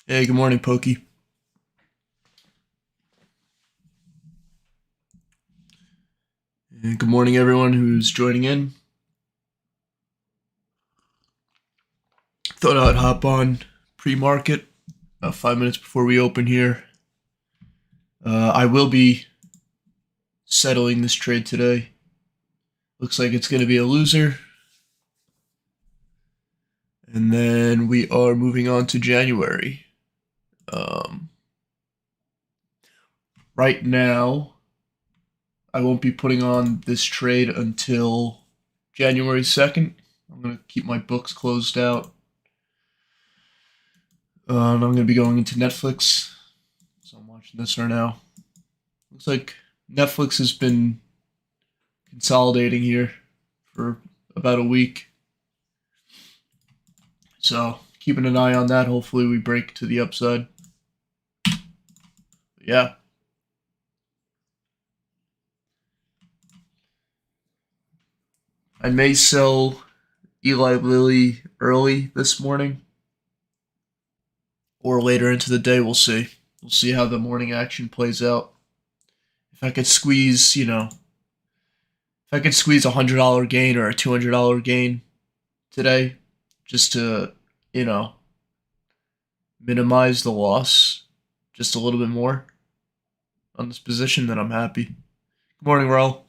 Hey, good morning, Pokey. And good morning, everyone who's joining in. Thought I'd hop on pre-market 5 minutes before we open here. I will be settling this trade today. Looks like it's going to be a loser. And then we are moving on to January. Right now, I won't be putting on this trade until January 2nd. I'm going to keep my books closed out. And I'm going to be going into Netflix. So I'm watching this right now. Looks like Netflix has been consolidating here for about a week. So keeping an eye on that. Hopefully we break to the upside. Yeah. I may sell Eli Lilly early this morning or later into the day. We'll see. We'll see how the morning action plays out. If I could squeeze, if I could squeeze $100 gain or a $200 gain today, just to, you know, minimize the loss just a little bit more on this position, then I'm happy. Good morning, Raul.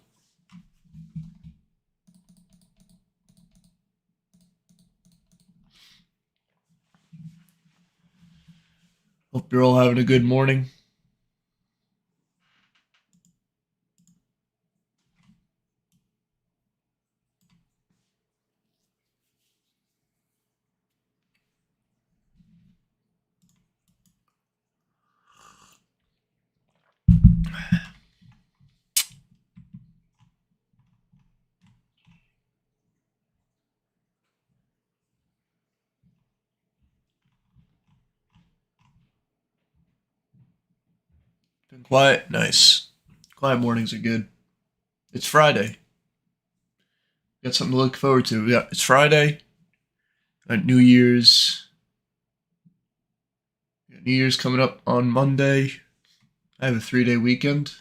Hope you're all having a good morning. Been quiet? Nice. Quiet mornings are good. It's Friday. Got something to look forward to. Yeah, it's Friday. New Year's. New Year's coming up on Monday. I have a 3-day weekend.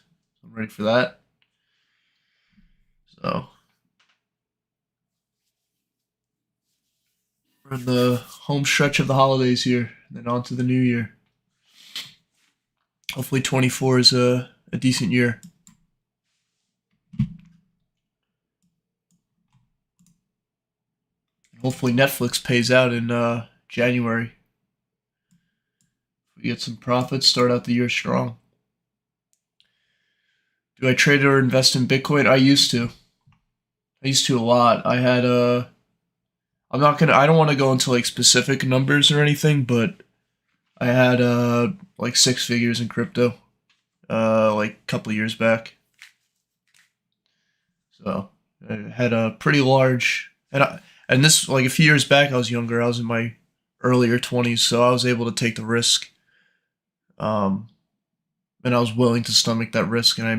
I'm ready for that. So we're in the home stretch of the holidays here, and then on to the new year. Hopefully 24 is a decent year. Hopefully Netflix pays out in January. We get some profits, start out the year strong. Do I trade or invest in Bitcoin? I used to. I used to a lot. I had I don't want to go into like specific numbers or anything, but I had like 6 figures in crypto like a couple years back. So I had a pretty large and this like a few years back I was younger. I was in my earlier 20s, so I was able to take the risk. Um and I was willing to stomach that risk, and I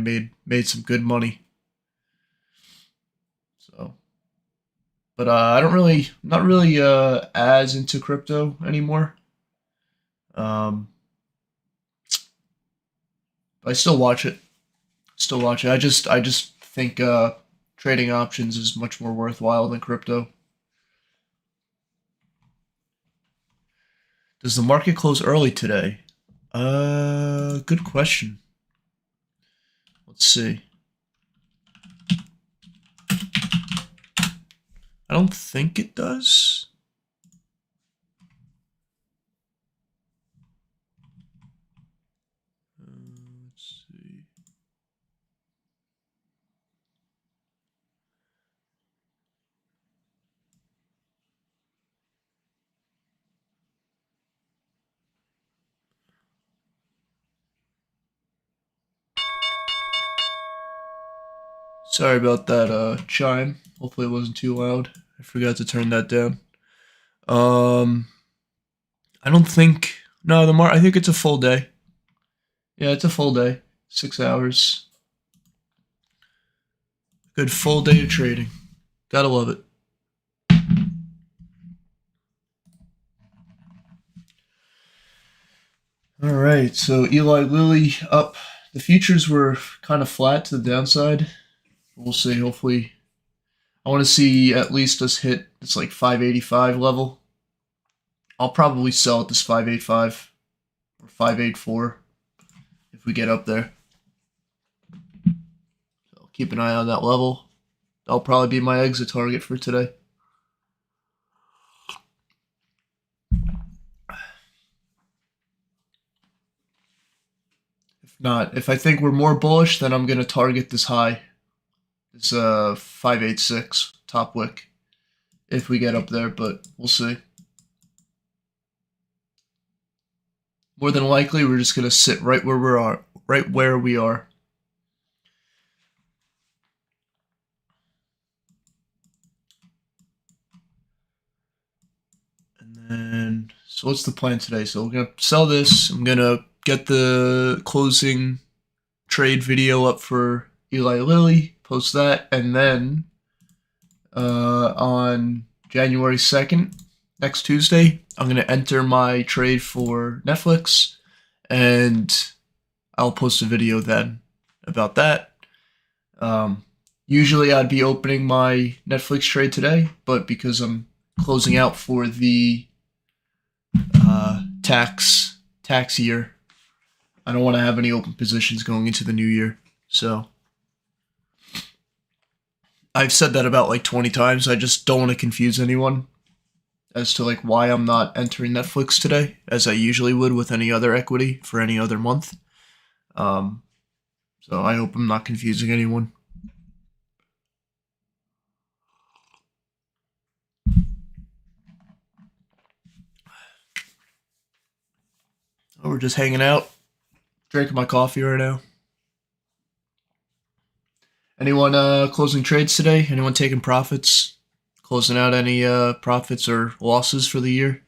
made some good money. So, but I don't really, not really as into crypto anymore. Um, I still watch it. Still watch it. I just think trading options is much more worthwhile than crypto. Does the market close early today? Good question. Let's see. I don't think it does. Let's see. Sorry about that chime. Hopefully it wasn't too loud. I forgot to turn that down. Um, I don't think. No, I think it's a full day. Yeah, it's a full day. 6 hours. Good full day of trading. Gotta love it. All right, so Eli Lilly up. The futures were kind of flat to the downside. We'll see. Hopefully, I want to see at least us hit this like 585 level. I'll probably sell at this 585 or 584 if we get up there. So keep an eye on that level. That'll probably be my exit target for today. If not, if I think we're more bullish, then I'm going to target this high. This 586 top wick if we get up there, but we'll see. More than likely, we're just going to sit right where we are, right where we are. And then, so what's the plan today? So we're going to sell this. I'm going to get the closing trade video up for Eli Lilly, post that, and then on January 2nd, next Tuesday, I'm going to enter my trade for Netflix, and I'll post a video then about that. Usually I'd be opening my Netflix trade today, but because I'm closing out for the tax year, I don't want to have any open positions going into the new year. So I've said that about like 20 times. I just don't want to confuse anyone as to like why I'm not entering Netflix today, as I usually would with any other equity for any other month. So I hope I'm not confusing anyone. Oh, we're just hanging out, drinking my coffee right now. Anyone closing trades today? Anyone taking profits? Closing out any profits or losses for the year?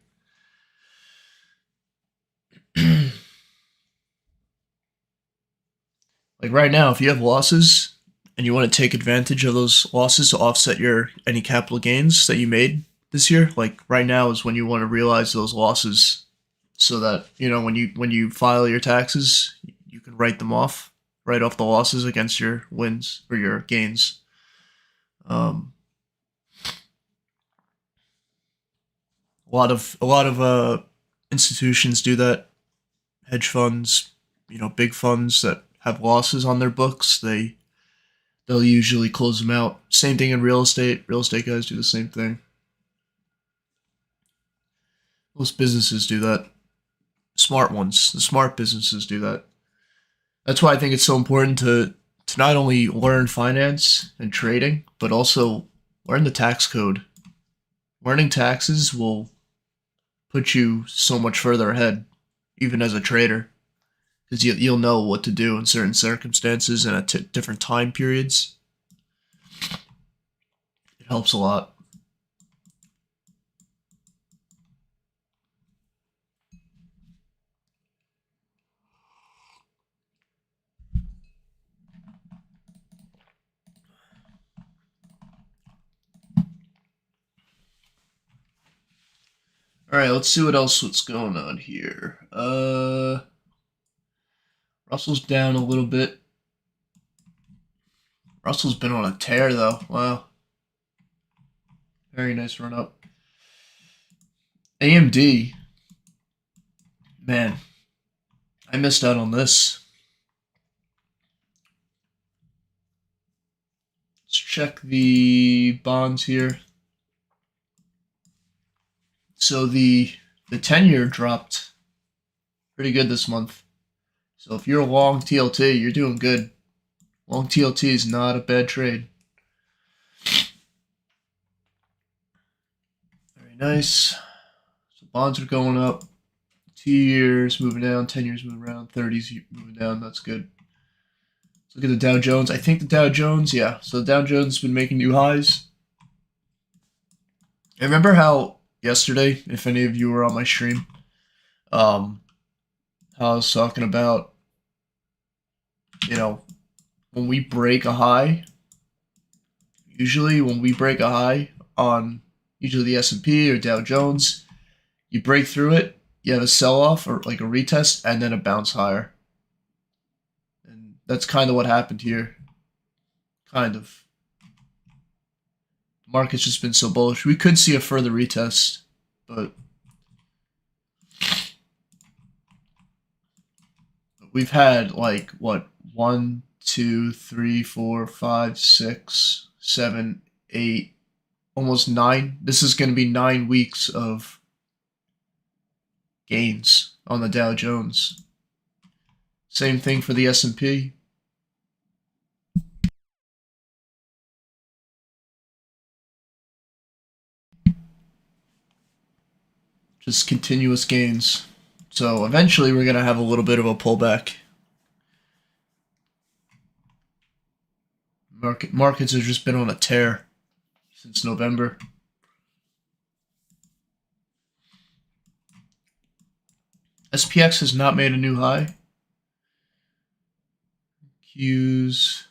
Like right now, if you have losses and you want to take advantage of those losses to offset your any capital gains that you made this year, like right now is when you want to realize those losses, so that when you file your taxes, you can write them off, write off the losses against your wins or your gains. A lot of institutions do that. Hedge funds, big funds that have losses on their books, they'll usually close them out. Same thing in real estate. Real estate guys do the same thing. Most businesses do that. Smart ones, the smart businesses do that. That's why I think it's so important to not only learn finance and trading, but also learn the tax code. Learning taxes will put you so much further ahead, even as a trader, because you'll know what to do in certain circumstances and at different time periods. It helps a lot. All right, let's see what's going on here. Russell's down a little bit. Russell's been on a tear though. Wow. Very nice run up. AMD, man, I missed out on this. Let's check the bonds here. So the 10-year dropped pretty good this month. So if you're a long TLT, you're doing good. Long TLT is not a bad trade. Very nice. So bonds are going up. 2 years moving down, 10 years moving around, 30s moving down. That's good. Let's look at the Dow Jones. I think the Dow Jones, yeah. So the Dow Jones has been making new highs. I remember how yesterday, if any of you were on my stream, how I was talking about, when we break a high, usually when we break a high on usually the S&P or Dow Jones, you break through it, you have a sell-off or like a retest and then a bounce higher. And that's kind of what happened here. Kind of. The market's just been so bullish. We could see a further retest, but we've had like what, 1, 2, 3, 4, 5, 6, 7, 8, almost 9. This is going to be 9 weeks of gains on the Dow Jones. Same thing for the S&P. Just continuous gains. So eventually we're going to have a little bit of a pullback. Markets have just been on a tear since November. SPX has not made a new high. Q's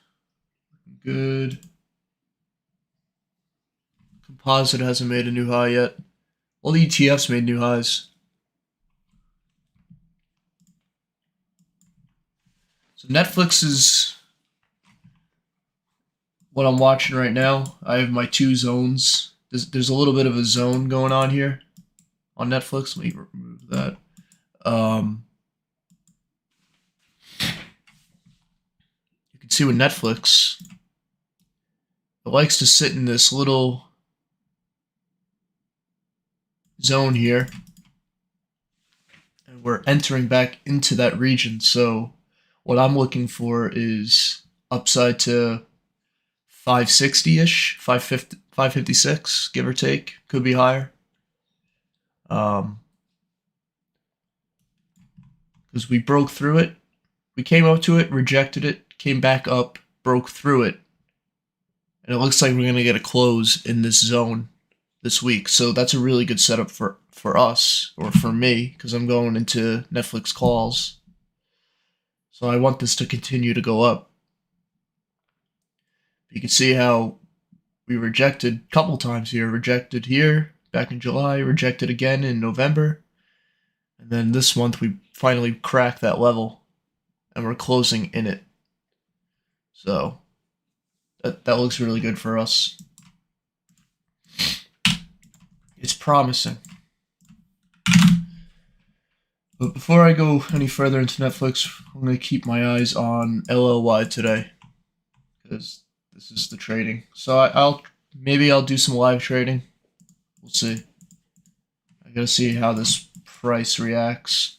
good. Composite hasn't made a new high yet. All the ETFs made new highs. So Netflix is what I'm watching right now. I have my 2 zones. There's a little bit of a zone going on here on Netflix. Let me remove that. You can see with Netflix, it likes to sit in this little zone here, and we're entering back into that region. So what I'm looking for is upside to 560-ish, 550, 556, give or take. Could be higher. Because we broke through it. We came up to it, rejected it, came back up, broke through it. And it looks like we're going to get a close in this zone this week. So that's a really good setup for us, or for me, because I'm going into Netflix calls. So I want this to continue to go up. You can see how we rejected a couple times here. Rejected here back in July, rejected again in November. And then this month we finally cracked that level, and we're closing in it. So that looks really good for us. It's promising. But before I go any further into Netflix, I'm going to keep my eyes on LLY today, because this is the trading. So maybe I'll do some live trading. We'll see. I gotta see how this price reacts.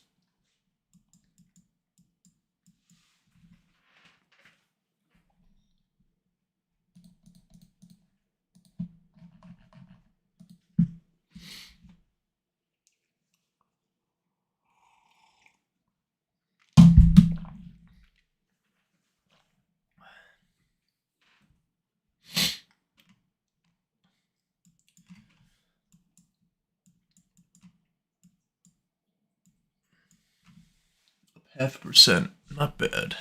Up 0.5%, not bad.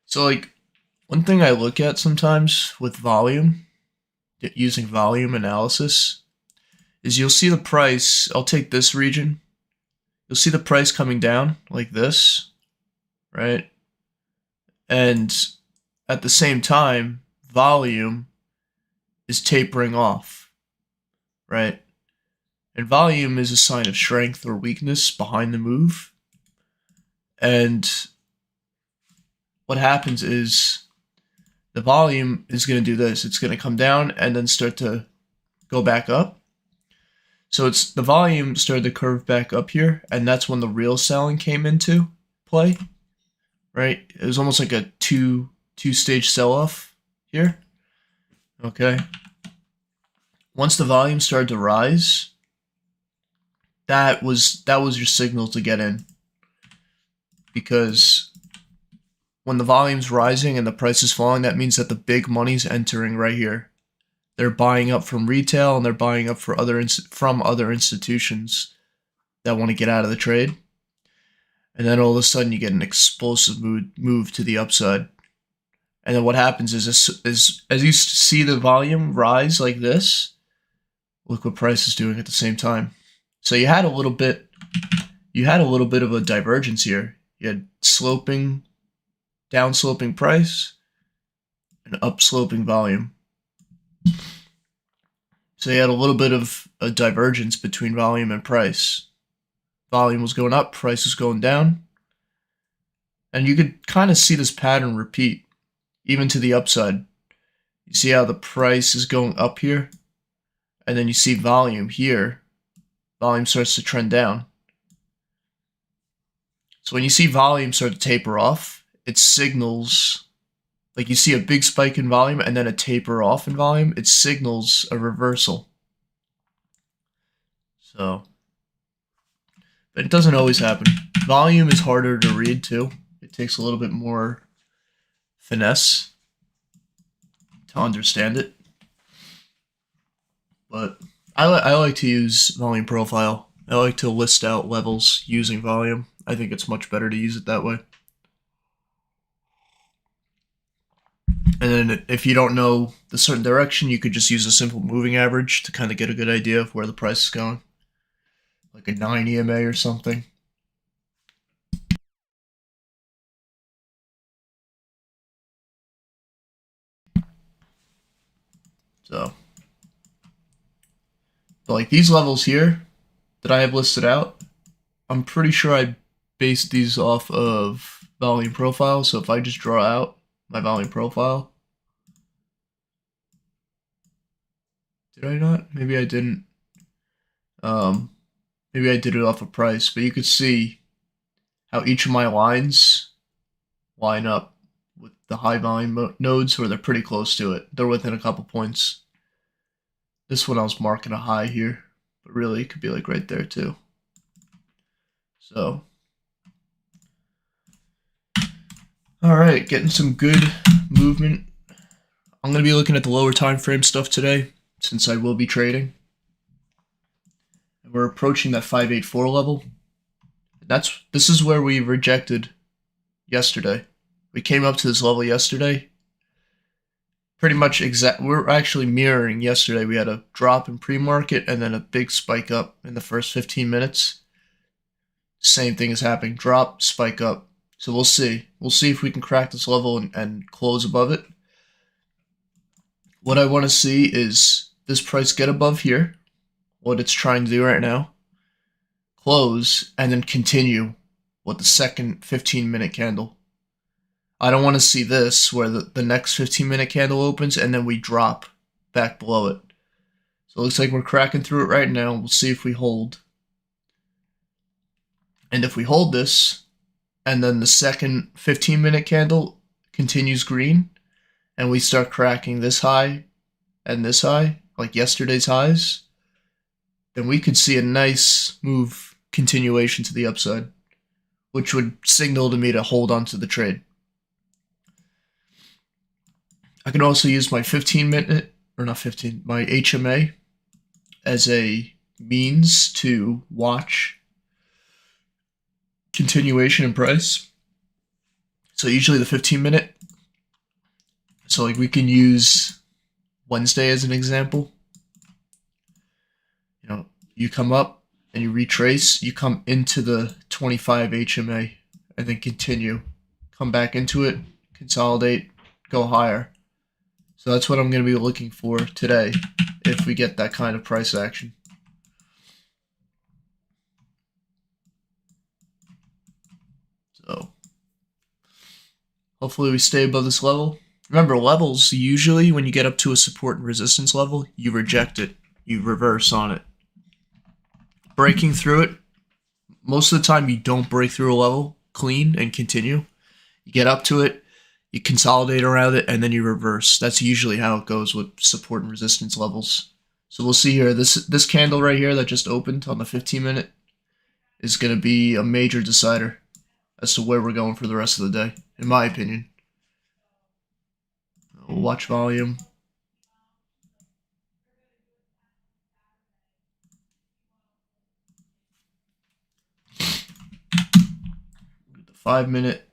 So like, one thing I look at sometimes with volume, using volume analysis, is you'll see the price. I'll take this region. You'll see the price coming down like this, right? And at the same time, volume is tapering off, right? And volume is a sign of strength or weakness behind the move. And what happens is the volume is going to do this. It's going to come down and then start to go back up. So it's the volume started to curve back up here, and that's when the real selling came into play, right? It was almost like a two-stage sell-off here. Okay. Once the volume started to rise, that was your signal to get in, because when the volume's rising and the price is falling, that means that the big money's entering right here. They're buying up from retail, and they're buying up from other institutions that want to get out of the trade. and then all of a sudden you get an explosive move to the upside. And then what happens is as you see the volume rise like this, look what price is doing at the same time. So you had a little bit of a divergence here. You had sloping, down sloping price, and up sloping volume. So you had a little bit of a divergence between volume and price. Volume was going up, price was going down. And you could kind of see this pattern repeat, even to the upside. You see how the price is going up here? And then you see volume here. Volume starts to trend down. So when you see volume start to taper off, it signals, like you see a big spike in volume and then a taper off in volume, it signals a reversal. So, but it doesn't always happen. Volume is harder to read too. It takes a little bit more finesse to understand it. But I like to use volume profile. I like to list out levels using volume. I think it's much better to use it that way. And then if you don't know the certain direction, you could just use a simple moving average to kind of get a good idea of where the price is going. Like a 9 EMA or something. So, but like these levels here that I have listed out, I'm pretty sure I based these off of volume profile. So if I just draw out my volume profile, did I not? Maybe I didn't. Maybe I did it off of price, but you could see how each of my lines line up with the high volume nodes, where they're pretty close to it. They're within a couple points. This one I was marking a high here, but really it could be like right there too. So, all right, getting some good movement. I'm going to be looking at the lower time frame stuff today, since I will be trading. And we're approaching that 584 level. This is where we rejected yesterday. We came up to this level yesterday. Pretty much we're actually mirroring yesterday. We had a drop in pre-market and then a big spike up in the first 15 minutes. Same thing is happening. Drop, spike up. So we'll see. We'll see if we can crack this level and close above it. What I want to see is this price get above here, what it's trying to do right now, close, and then continue with the second 15-minute candle. I don't want to see this where the next 15-minute candle opens and then we drop back below it. So it looks like we're cracking through it right now. We'll see if we hold. And if we hold this, and then the second 15-minute candle continues green, and we start cracking this high and this high, like yesterday's highs, then we could see a nice move continuation to the upside, which would signal to me to hold on to the trade. I can also use my 15-minute, or not 15, my HMA as a means to watch continuation in price. So usually the 15-minute. So like we can use Wednesday as an example. You know, you come up and you retrace, you come into the 25 HMA and then continue. Come back into it, consolidate, go higher. So that's what I'm going to be looking for today if we get that kind of price action. So hopefully we stay above this level. Remember, levels, usually when you get up to a support and resistance level, you reject it. You reverse on it. Breaking through it, most of the time you don't break through a level clean and continue. You get up to it, you consolidate around it, and then you reverse. That's usually how it goes with support and resistance levels. So we'll see here. This candle right here that just opened on the 15-minute is going to be a major decider as to where we're going for the rest of the day, in my opinion. We'll watch volume. 5-minute.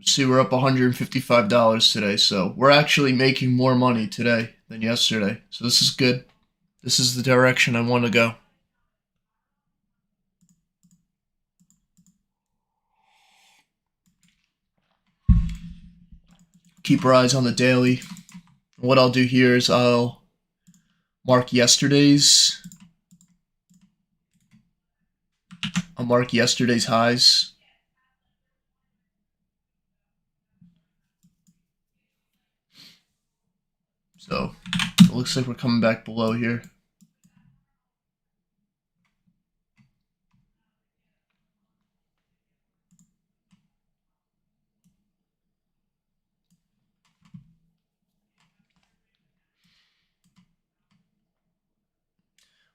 See, we're up $155 today, so we're actually making more money today than yesterday. So this is good. This is the direction I want to go. Keep our eyes on the daily. What I'll do here is I'll mark yesterday's. I'll mark yesterday's highs. So it looks like we're coming back below here.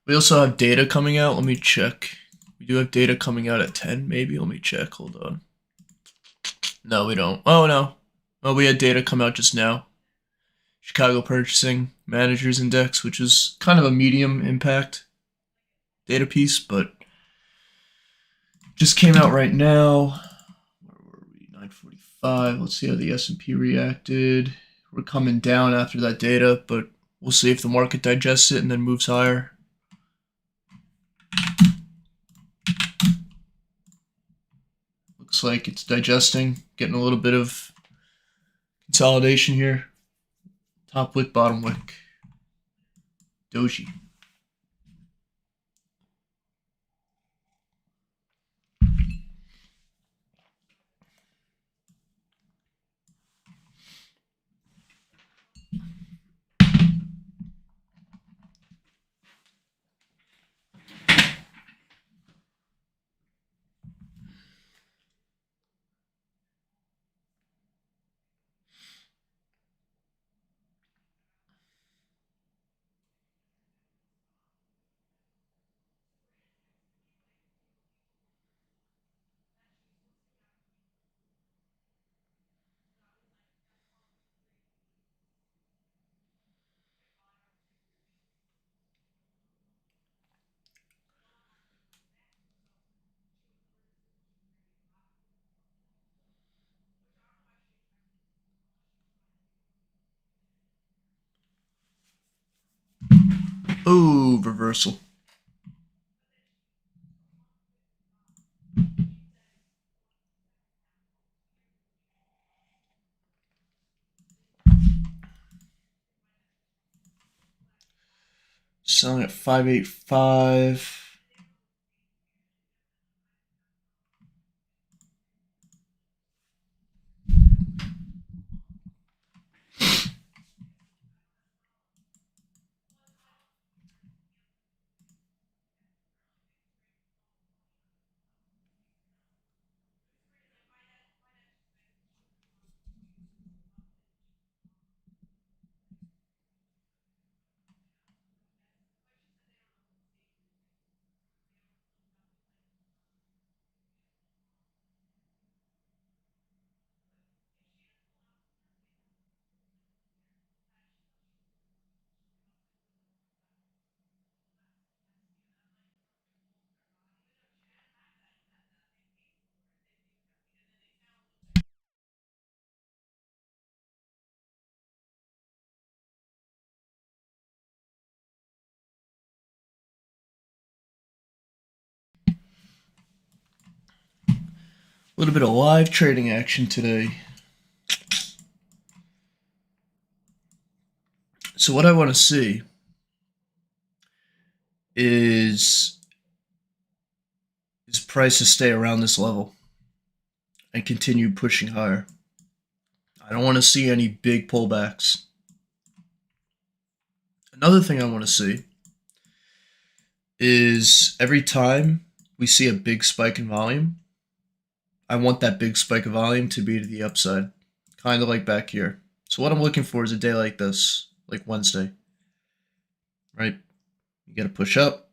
We also have data coming out. Let me check. We do have data coming out at 10, maybe. Let me check. Hold on. No, we don't. Oh, no. Oh, we had data come out just now. Chicago Purchasing Managers Index, which is kind of a medium impact data piece, but just came out right now. Where were we? 9:45. Let's see how the S&P reacted. We're coming down after that data, but we'll see if the market digests it and then moves higher. Looks like it's digesting, getting a little bit of consolidation here. Top wick, bottom wick. Doji. Ooh, reversal. Selling at 585. A little bit of live trading action today. So what I want to see is prices stay around this level and continue pushing higher. I don't want to see any big pullbacks. Another thing I want to see is every time we see a big spike in volume, I want that big spike of volume to be to the upside, kind of like back here. So what I'm looking for is a day like this, like Wednesday, right? You get a push up,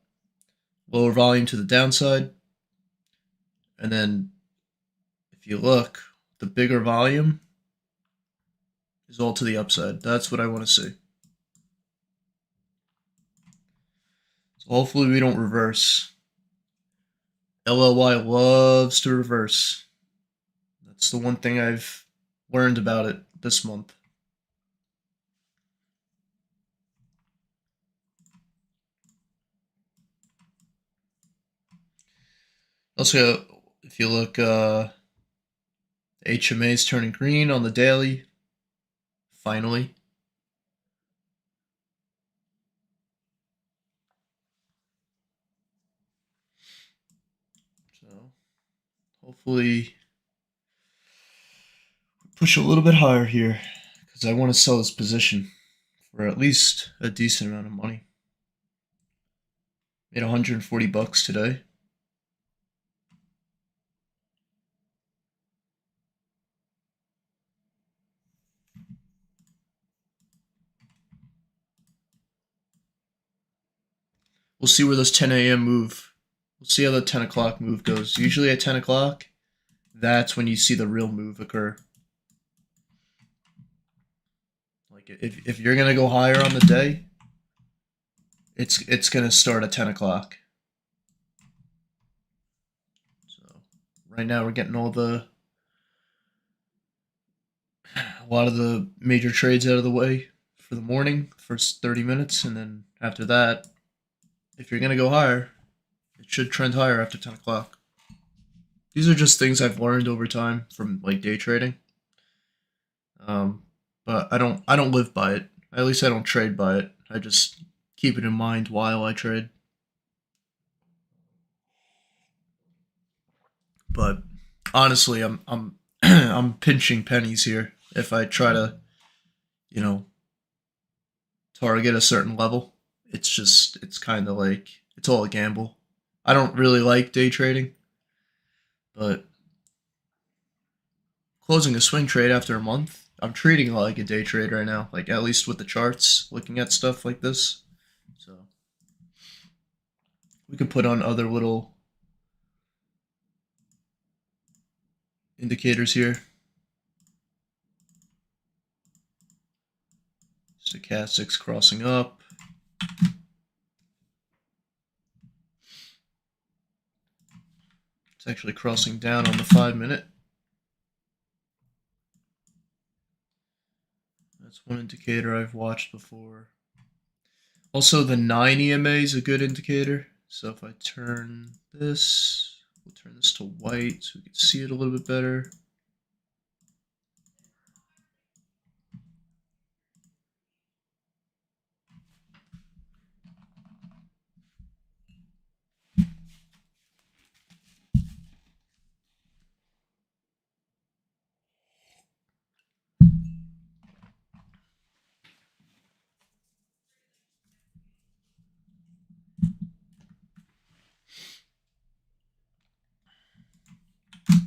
lower volume to the downside, and then if you look, the bigger volume is all to the upside. That's what I want to see. So hopefully we don't reverse. LLY loves to reverse. That's the one thing I've learned about it this month. Also, if you look, HMA is turning green on the daily. Finally. So hopefully push a little bit higher here because I want to sell this position for at least a decent amount of money. Made 140 bucks today. We'll see where this 10 a.m. move. We'll see how the 10 o'clock move goes. Usually at 10 o'clock, that's when you see the real move occur. Like if you're gonna go higher on the day, it's gonna start at 10 o'clock. So right now we're getting a lot of the major trades out of the way for the morning, first 30 minutes, and then after that, if you're gonna go higher, it should trend higher after 10 o'clock. These are just things I've learned over time from like day trading. But I don't live by it. At least I don't trade by it. I just keep it in mind while I trade. But honestly, I'm I'm pinching pennies here if I try to, you know, target a certain level. It's kind of like it's all a gamble. I don't really like day trading, but closing a swing trade after a month, I'm treating it like a day trade right now. Like at least with the charts, looking at stuff like this. So we can put on other little indicators here. Stochastics crossing up. It's actually crossing down on the 5-minute. That's one indicator I've watched before. Also, the 9 EMA is a good indicator. So if I turn this, we'll turn this to white so we can see it a little bit better.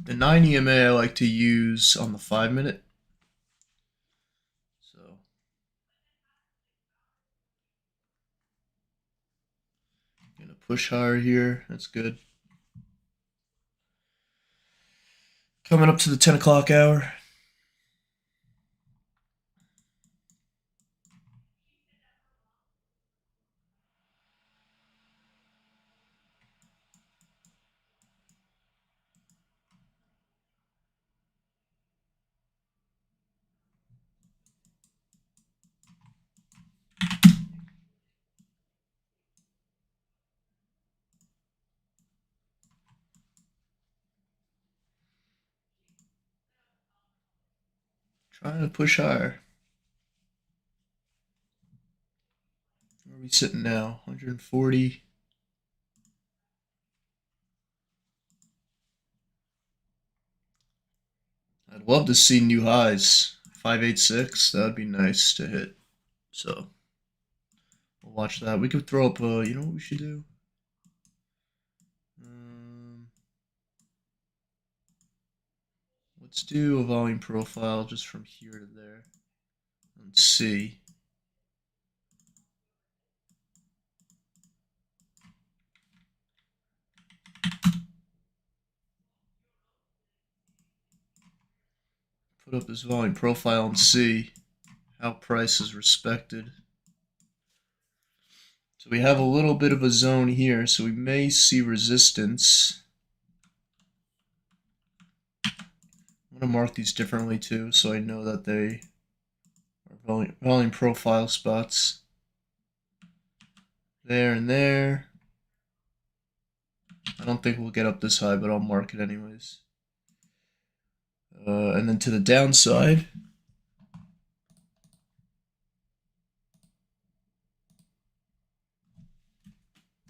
The 9 EMA I like to use on the 5-minute. So I'm gonna push higher here. That's good. Coming up to the 10 o'clock hour. Trying to push higher. Where are we sitting now? 140. I'd love to see new highs. 586. That would be nice to hit. So we'll watch that. We could throw up. You know what we should do? Let's do a volume profile just from here to there. Let's see. put up this volume profile and see how price is respected. So we have a little bit of a zone here, so we may see resistance. I'm going to mark these differently too, so I know that they are volume profile spots. There and there. I don't think we'll get up this high, but I'll mark it anyways. And then to the downside.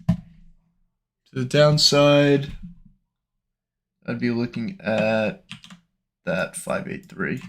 To the downside, I'd be looking at that 583.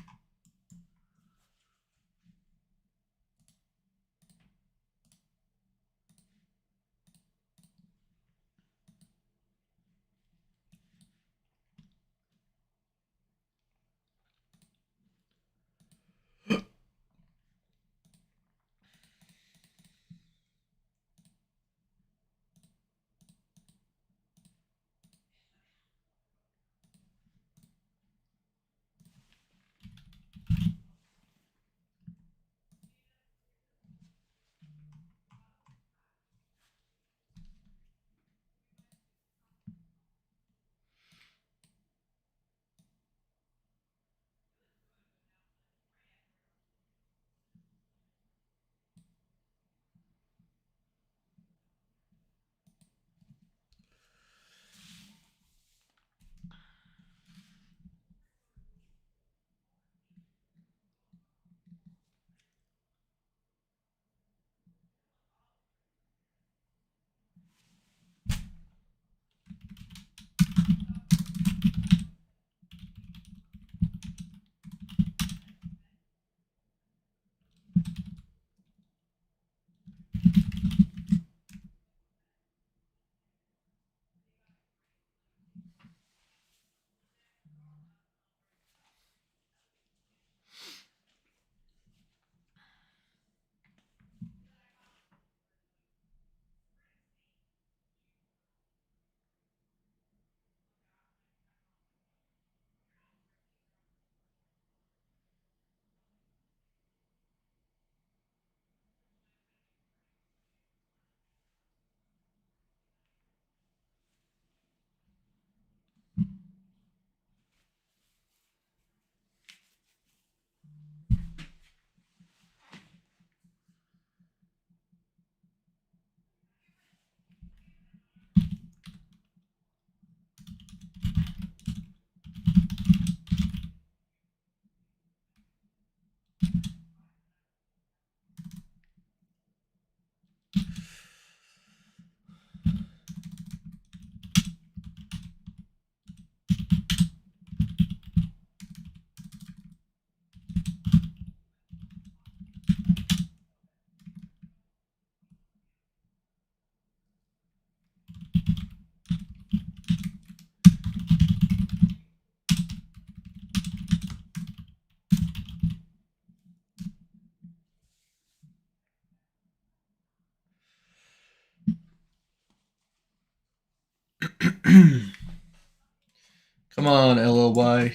Come on, LLY.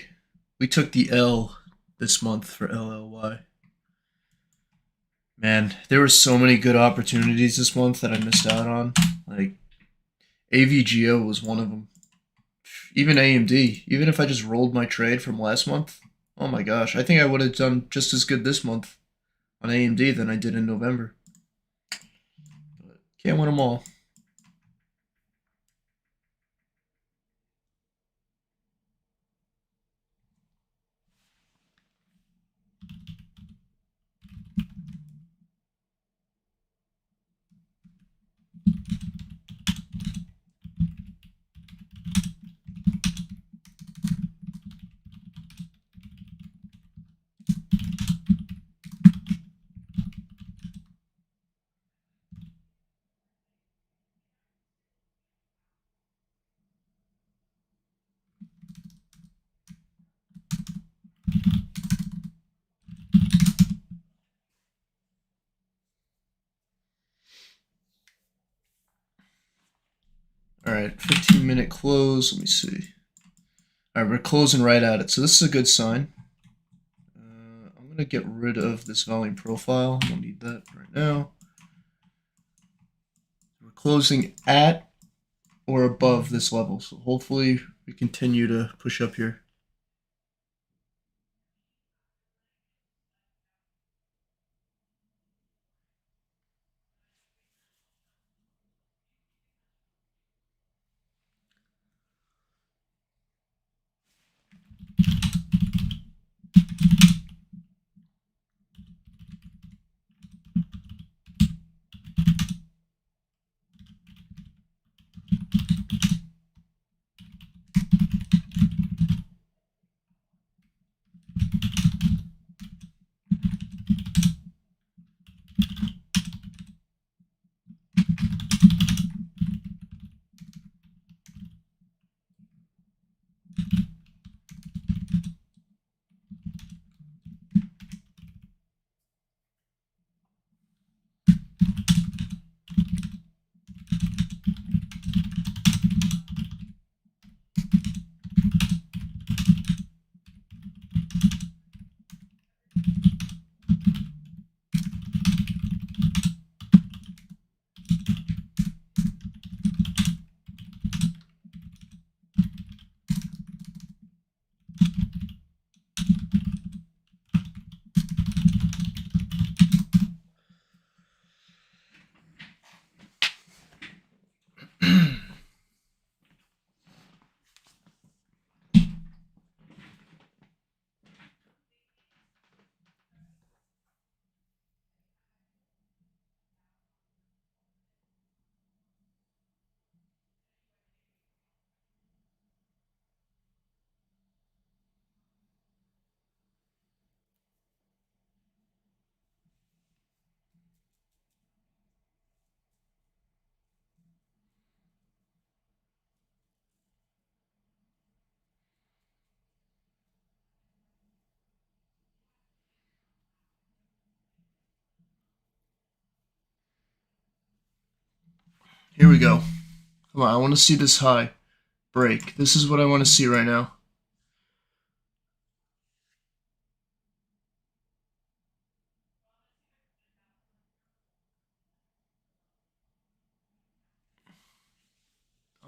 We took the L this month for LLY. Man, there were so many good opportunities this month that I missed out on. Like, AVGO was one of them. Even AMD. Even if I just rolled my trade from last month, oh my gosh, I think I would have done just as good this month on AMD than I did in November. But can't win them all. All right, 15-minute close. Let me see. All right, we're closing right at it. So this is a good sign. gonna get rid of this volume profile. I don't need that right now. We're closing at or above this level, so hopefully we continue to push up here. Here we go. Come on, I want to see this high break. This is what I want to see right now.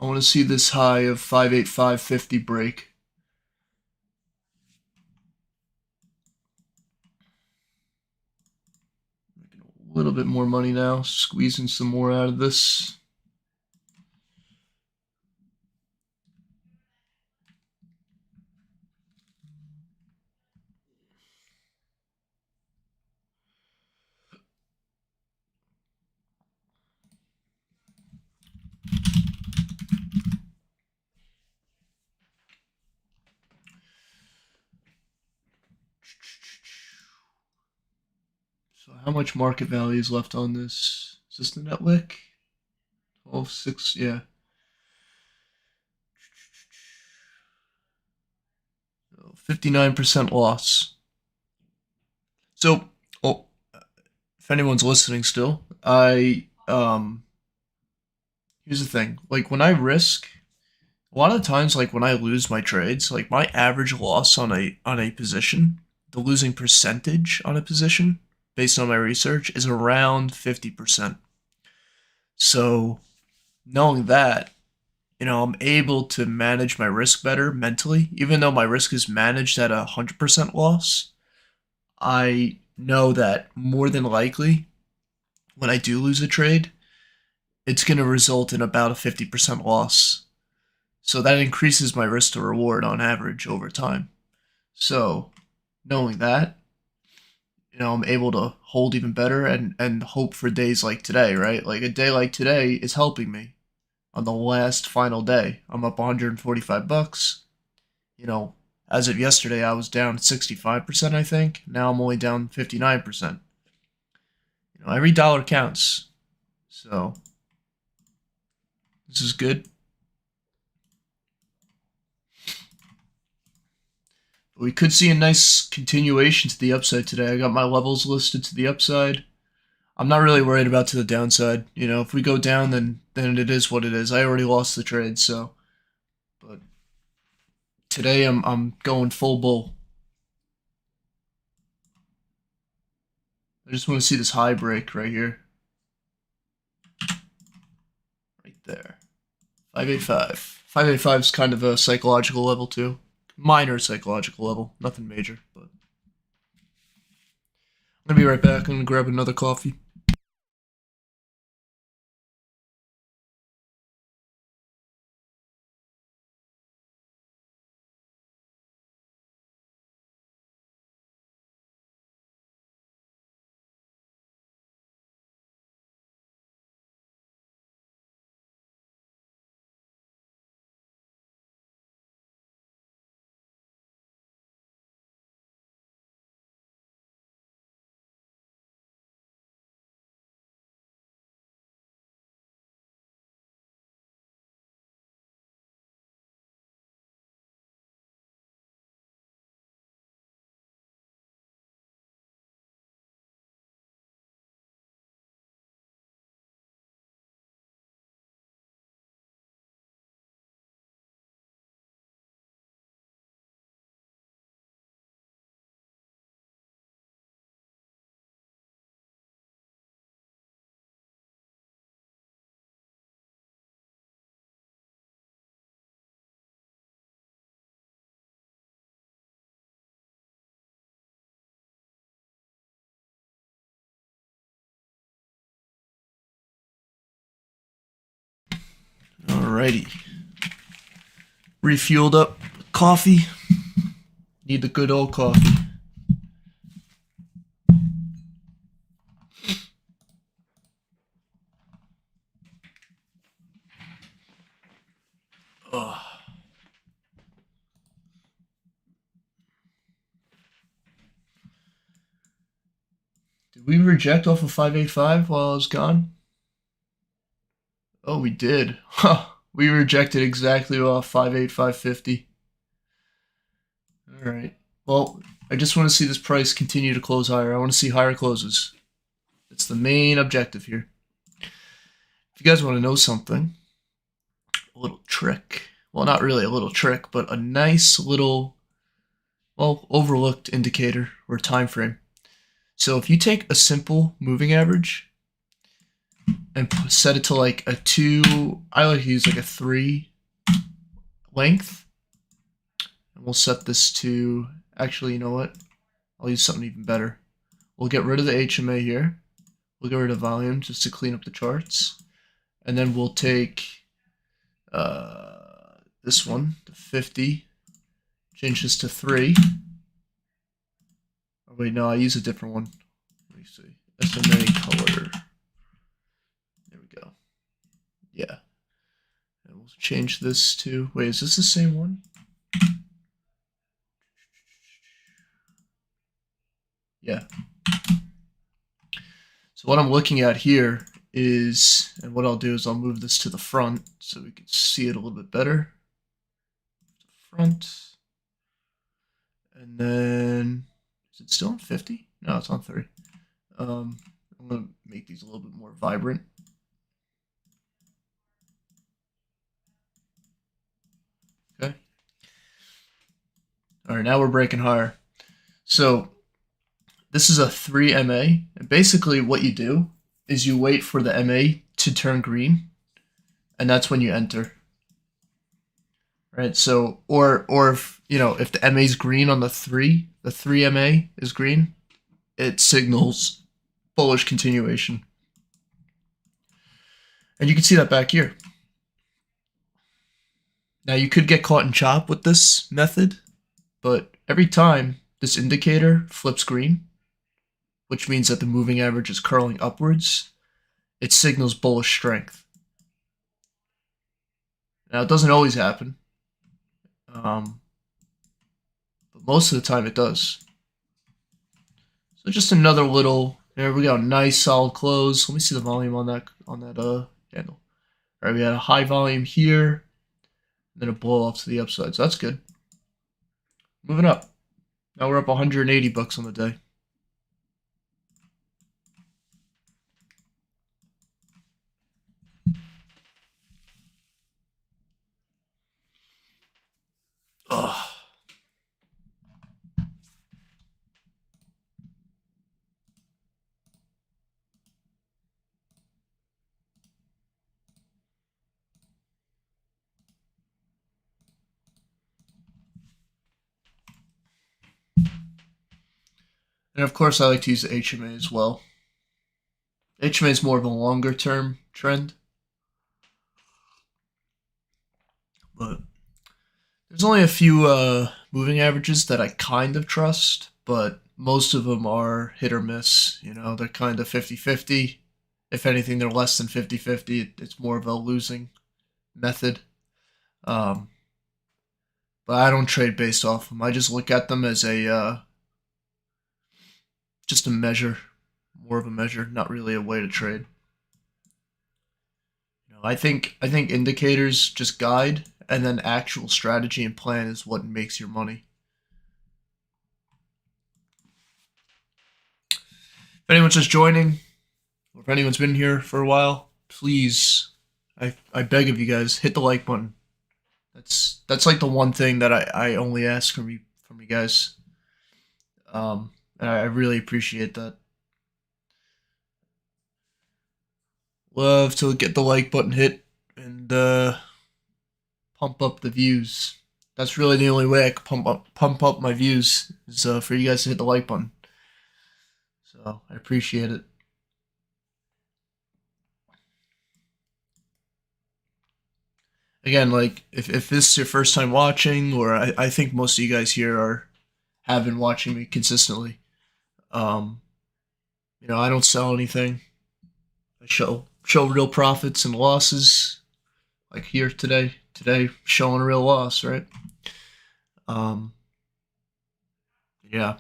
I want to see this high of 58550 break. Making a little bit more money now, squeezing some more out of this. So how much market value is left on this? Is this the net wick? 12.6, yeah. So 59% loss. So, oh, if anyone's listening still, here's the thing. Like when I risk, a lot of times like when I lose my trades, like my average loss on a position, the losing percentage on a position based on my research is around 50%. So, knowing that, I'm able to manage my risk better mentally. Even though my risk is managed at 100% loss, I know that more than likely, when I do lose a trade, it's going to result in about a 50% loss. So that increases my risk to reward on average over time. So knowing that, I'm able to hold even better and hope for days like today, right? Like a day like today is helping me on the last final day. I'm up 145 bucks. As of yesterday, I was down 65%, I think. Now I'm only down 59%. Every dollar counts. So this is good. But we could see a nice continuation to the upside today. I got my levels listed to the upside. I'm not really worried about to the downside. If we go down, then it is what it is. I already lost the trade, so. But today I'm going full bull. I just want to see this high break right here. Right there. 585. 585 is kind of a psychological level too. Minor psychological level. Nothing major, but I'm gonna be right back. I'm gonna grab another coffee. Alrighty. Refueled up coffee. Need the good old coffee. Ugh. Did we reject off of 585 while I was gone? Oh, we did. Huh. We rejected exactly off 58550. Alright. Well, I just want to see this price continue to close higher. I want to see higher closes. It's the main objective here. If you guys want to know something, a little trick. Well, not really a little trick, but a nice little, well, overlooked indicator or time frame. So if you take a simple moving average and set it to like a 2, I like to use like a 3 length. And we'll set this to, actually, you know what? I'll use something even better. We'll get rid of the HMA here. We'll get rid of volume just to clean up the charts. And then we'll take this one, the 50, change this to 3. Oh, wait, no, I use a different one. Let me see. SMA color. There we go. Yeah. And we'll change this to, wait, is this the same one? Yeah. So what I'm looking at here is, and what I'll do is I'll move this to the front so we can see it a little bit better. Front. And then, is it still on 50? No, it's on 30. I'm going to make these a little bit more vibrant. Okay. All right, now we're breaking higher. So this is a 3 MA, and basically what you do is you wait for the MA to turn green, and that's when you enter. Right? So, or if, you know, if the MA is green on the 3 MA is green, it signals bullish continuation. And you can see that back here. Now you could get caught in chop with this method, but every time this indicator flips green, which means that the moving average is curling upwards, it signals bullish strength. Now it doesn't always happen, but most of the time it does. So just another little, there we go, nice solid close. Let me see the volume on that candle. All right, we had a high volume here, and then a blow off to the upside, so that's good. Moving up. Now we're up 180 bucks on the day. Ugh. And of course, I like to use the HMA as well. HMA is more of a longer term trend, but there's only a few moving averages that I kind of trust, but most of them are hit or miss. You know, they're kind of 50-50. If anything, they're less than 50-50. It's more of a losing method. Um, but I don't trade based off them. I just look at them as a just a measure, more of a measure, not really a way to trade. You know, I think indicators just guide, and then actual strategy and plan is what makes your money. If anyone's just joining, or if anyone's been here for a while, please, I beg of you guys, hit the like button. That's like the one thing that I only ask from you guys. And I really appreciate that. Love to get the like button hit and pump up the views. That's really the only way I can pump up my views is for you guys to hit the like button. So I appreciate it. Again, like if this is your first time watching, or I think most of you guys here have been watching me consistently. Um, you know, I don't sell anything. I show real profits and losses. Like here today, showing a real loss, right? Um, yeah,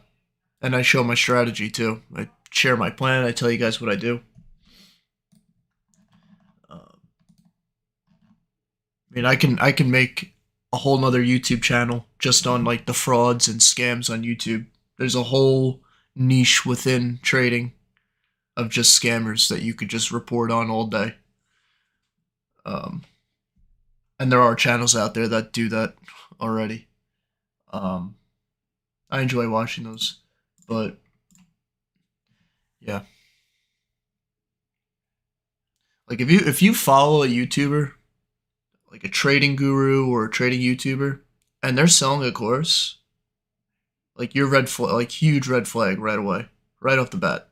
and I show my strategy too. I share my plan. I tell you guys what I do. I mean, I can make a whole nother YouTube channel just on like the frauds and scams on YouTube. There's a whole niche within trading of just scammers that you could just report on all day. Um, and there are channels out there that do that already. Um, I enjoy watching those, but yeah, like if you follow a YouTuber, like a trading guru or a trading YouTuber, and they're selling a course, like your red flag, like huge red flag right away, right off the bat.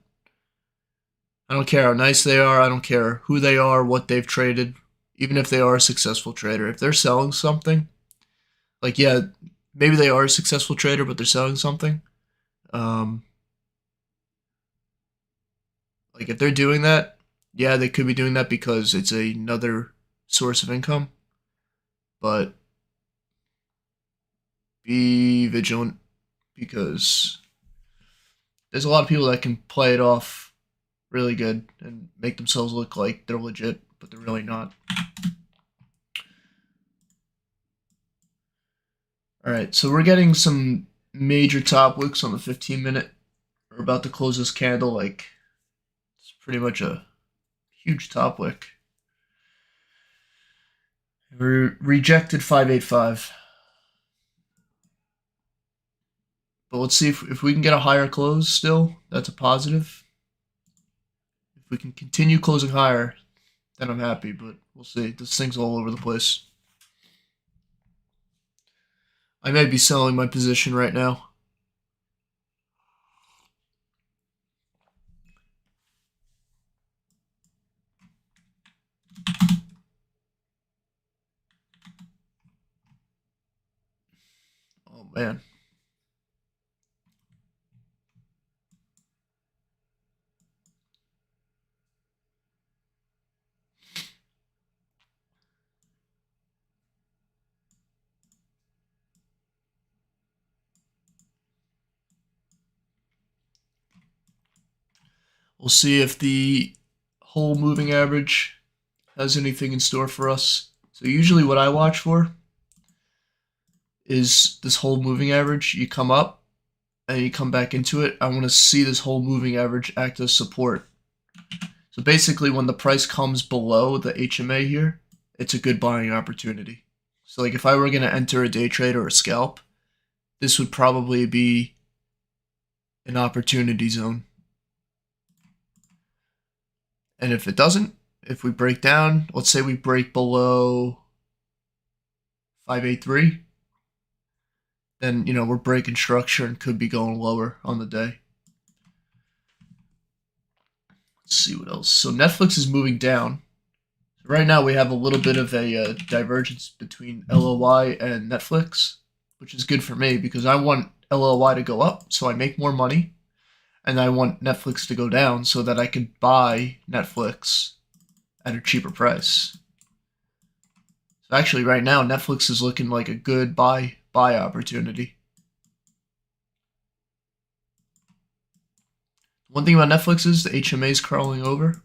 I don't care how nice they are. I don't care who they are, what they've traded, even if they are a successful trader. If they're selling something, like yeah, maybe they are a successful trader, but they're selling something. Um, like if they're doing that, yeah, they could be doing that because it's another source of income. But be vigilant because there's a lot of people that can play it off really good and make themselves look like they're legit, but they're really not. All right, so we're getting some major top wicks on the 15-minute. We're about to close this candle. Like it's pretty much a huge top wick. We rejected 585. But let's see if we can get a higher close still. That's a positive. If we can continue closing higher, then I'm happy. But we'll see. This thing's all over the place. I may be selling my position right now. Oh, man. We'll see if the whole moving average has anything in store for us. So usually what I watch for is this whole moving average. You come up and you come back into it. I want to see this whole moving average act as support. So basically when the price comes below the HMA here, it's a good buying opportunity. So like if I were going to enter a day trade or a scalp, this would probably be an opportunity zone. And if it doesn't, if we break down, let's say we break below 583, then we're breaking structure and could be going lower on the day. Let's see what else. So Netflix is moving down. Right now we have a little bit of a divergence between LOY and Netflix, which is good for me because I want LOY to go up so I make more money, and I want Netflix to go down so that I can buy Netflix at a cheaper price. So actually right now Netflix is looking like a good buy opportunity. One thing about Netflix is the HMA is crawling over.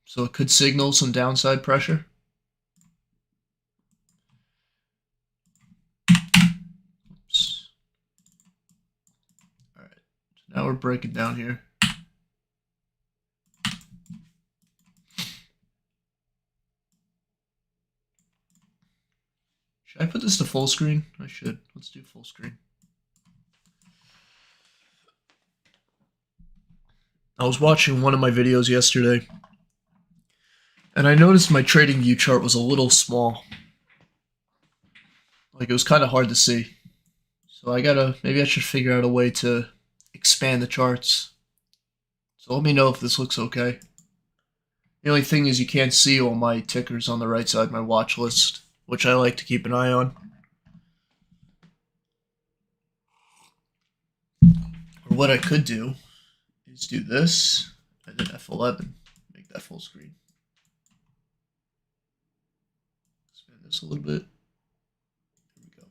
So it could signal some downside pressure. Oops. All right, so now we're breaking down here. Should I put this to full screen? I should. Let's do full screen. I was watching one of my videos yesterday, and I noticed my trading view chart was a little small. Like it was kind of hard to see. So maybe I should figure out a way to expand the charts. So let me know if this looks okay. The only thing is you can't see all my tickers on the right side, my watch list, which I like to keep an eye on. Or what I could do is do this and then F11, make that full screen. Expand this a little bit. There we go.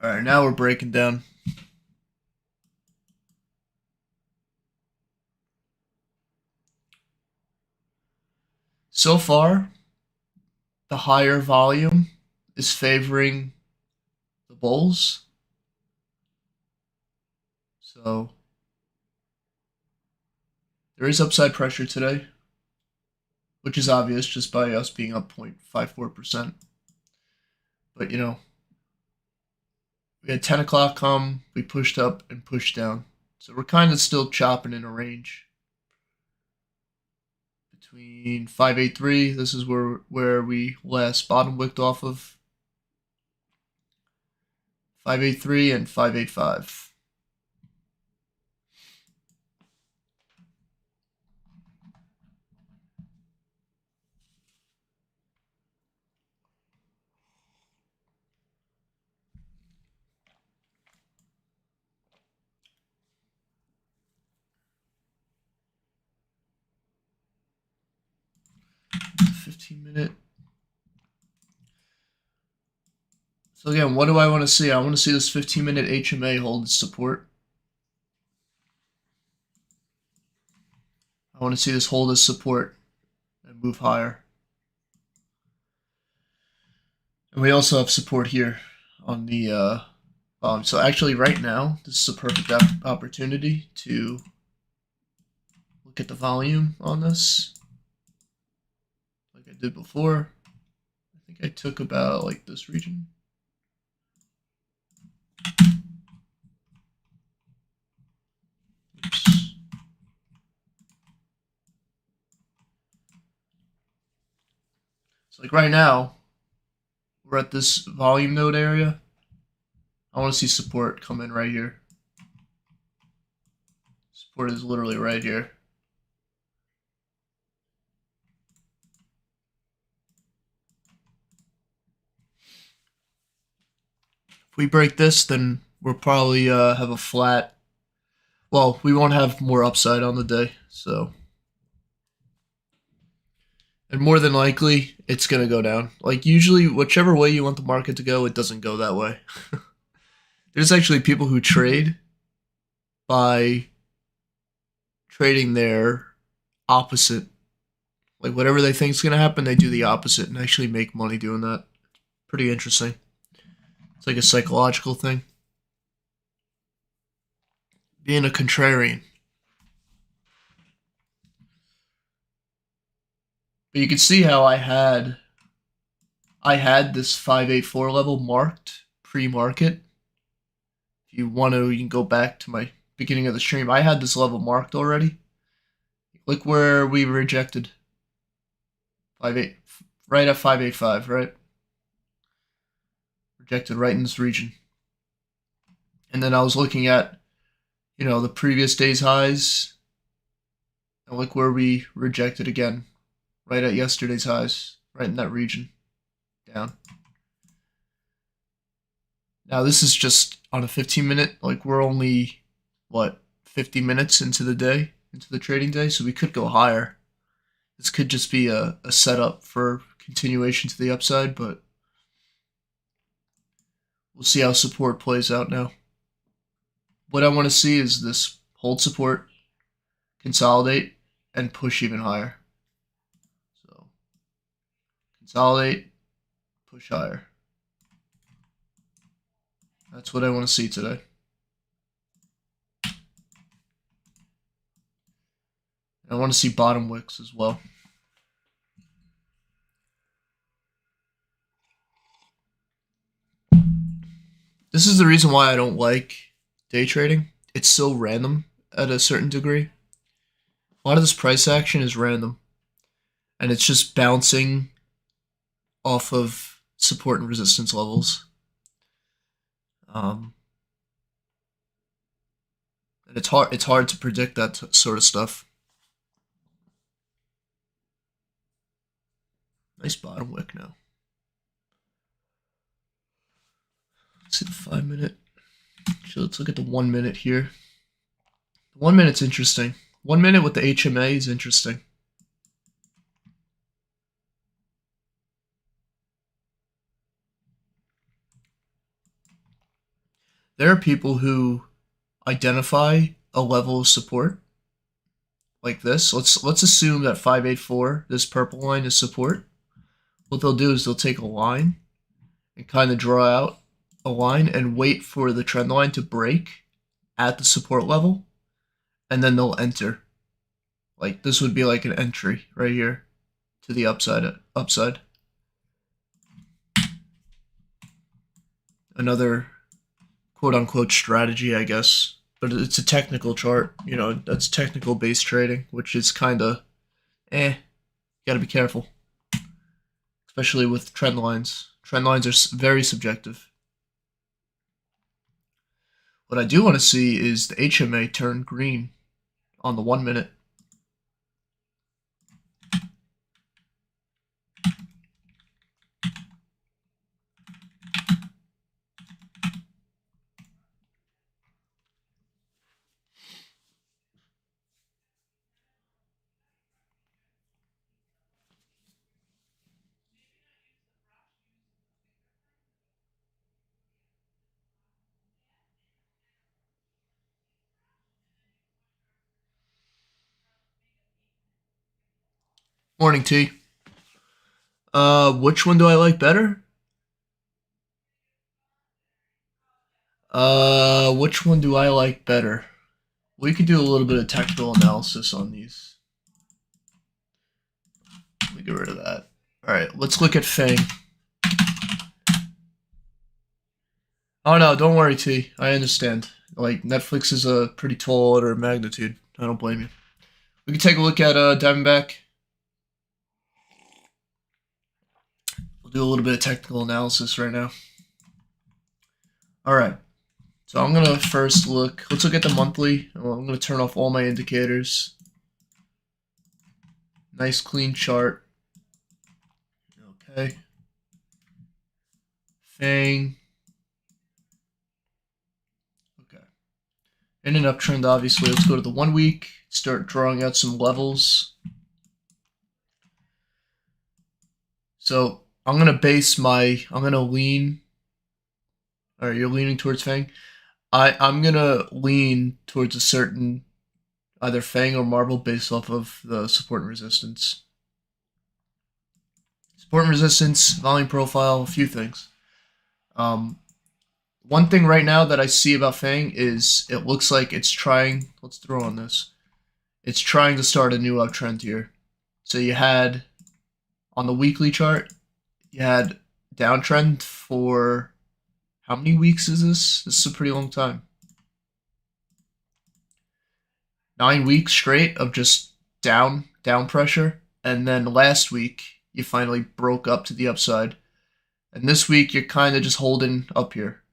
All right, now we're breaking down. So far, the higher volume is favoring the bulls. So there is upside pressure today, which is obvious just by us being up 0.54%. But you know, we had 10 o'clock come, we pushed up and pushed down. So we're kind of still chopping in a range. Between 583, this is where we last bottom wicked off of. 583 and 585. The 15-minute. So again, what do I want to see? I want to see this 15-minute HMA hold its support. I want to see this hold its support and move higher. And we also have support here on the volume. So actually right now, this is a perfect opportunity to look at the volume on this. Like I did before. I think I took about like this region. Oops. So like right now, we're at this volume node area. I want to see support come in right here. Support is literally right here. If we break this, then we'll probably have a flat. Well, we won't have more upside on the day, so. And more than likely, it's going to go down. Like usually, whichever way you want the market to go, it doesn't go that way. There's actually people who trade by trading their opposite. Like whatever they think is going to happen, they do the opposite and actually make money doing that. Pretty interesting. It's like a psychological thing. Being a contrarian. But you can see how I had this 584 level marked pre-market. If you want to, you can go back to my beginning of the stream. I had this level marked already. Look where we rejected. 58, right at 585, right? rejected right in this region. And then I was looking at, the previous day's highs, and look where we rejected again, right at yesterday's highs, right in that region, down. Now this is just on a 15-minute, like we're only, 50 minutes into the day, into the trading day, so we could go higher. This could just be a setup for continuation to the upside, but we'll see how support plays out now. What I want to see is this hold support, consolidate, and push even higher. So consolidate, push higher. That's what I want to see today. I want to see bottom wicks as well. This is the reason why I don't like day trading. It's so random at a certain degree. A lot of this price action is random, and it's just bouncing off of support and resistance levels. And it's hard to predict that sort of stuff. Nice bottom wick now. Let's see the 5 minute. So let's look at the 1 minute here. The 1 minute's interesting. 1 minute with the HMA is interesting. There are people who identify a level of support like this. Let's assume that 584, this purple line, is support. What they'll do is they'll take a line and kind of draw out a line and wait for the trend line to break at the support level, and then they'll enter. Like this would be like an entry right here to the upside. Another quote-unquote strategy, I guess. But it's a technical chart. That's technical based trading, which is kind of, gotta be careful. Especially with trend lines. Trend lines are very subjective. What I do want to see is the HMA turn green on the 1 minute. Morning, T. Which one do I like better? Which one do I like better? We could do a little bit of technical analysis on these. Let me get rid of that. Alright, let's look at Fang. Oh no, don't worry, T. I understand. Like, Netflix is a pretty tall order of magnitude. I don't blame you. We can take a look at Diamondback. We'll do a little bit of technical analysis right now. Alright. So I'm going to first let's look at the monthly. I'm going to turn off all my indicators. Nice clean chart. Okay. Fang. Okay. In an uptrend, obviously. Let's go to the 1 week. Start drawing out some levels. So I'm going to lean. Alright, you're leaning towards Fang. I'm going to lean towards a certain either Fang or Marble based off of the support and resistance. Support and resistance, volume profile, a few things. One thing right now that I see about Fang is it looks like it's trying, let's throw on this, it's trying to start a new uptrend here. So you had, on the weekly chart, you had downtrend for, how many weeks is this? This is a pretty long time. 9 weeks straight of just down pressure. And then last week, you finally broke up to the upside. And this week, you're kind of just holding up here.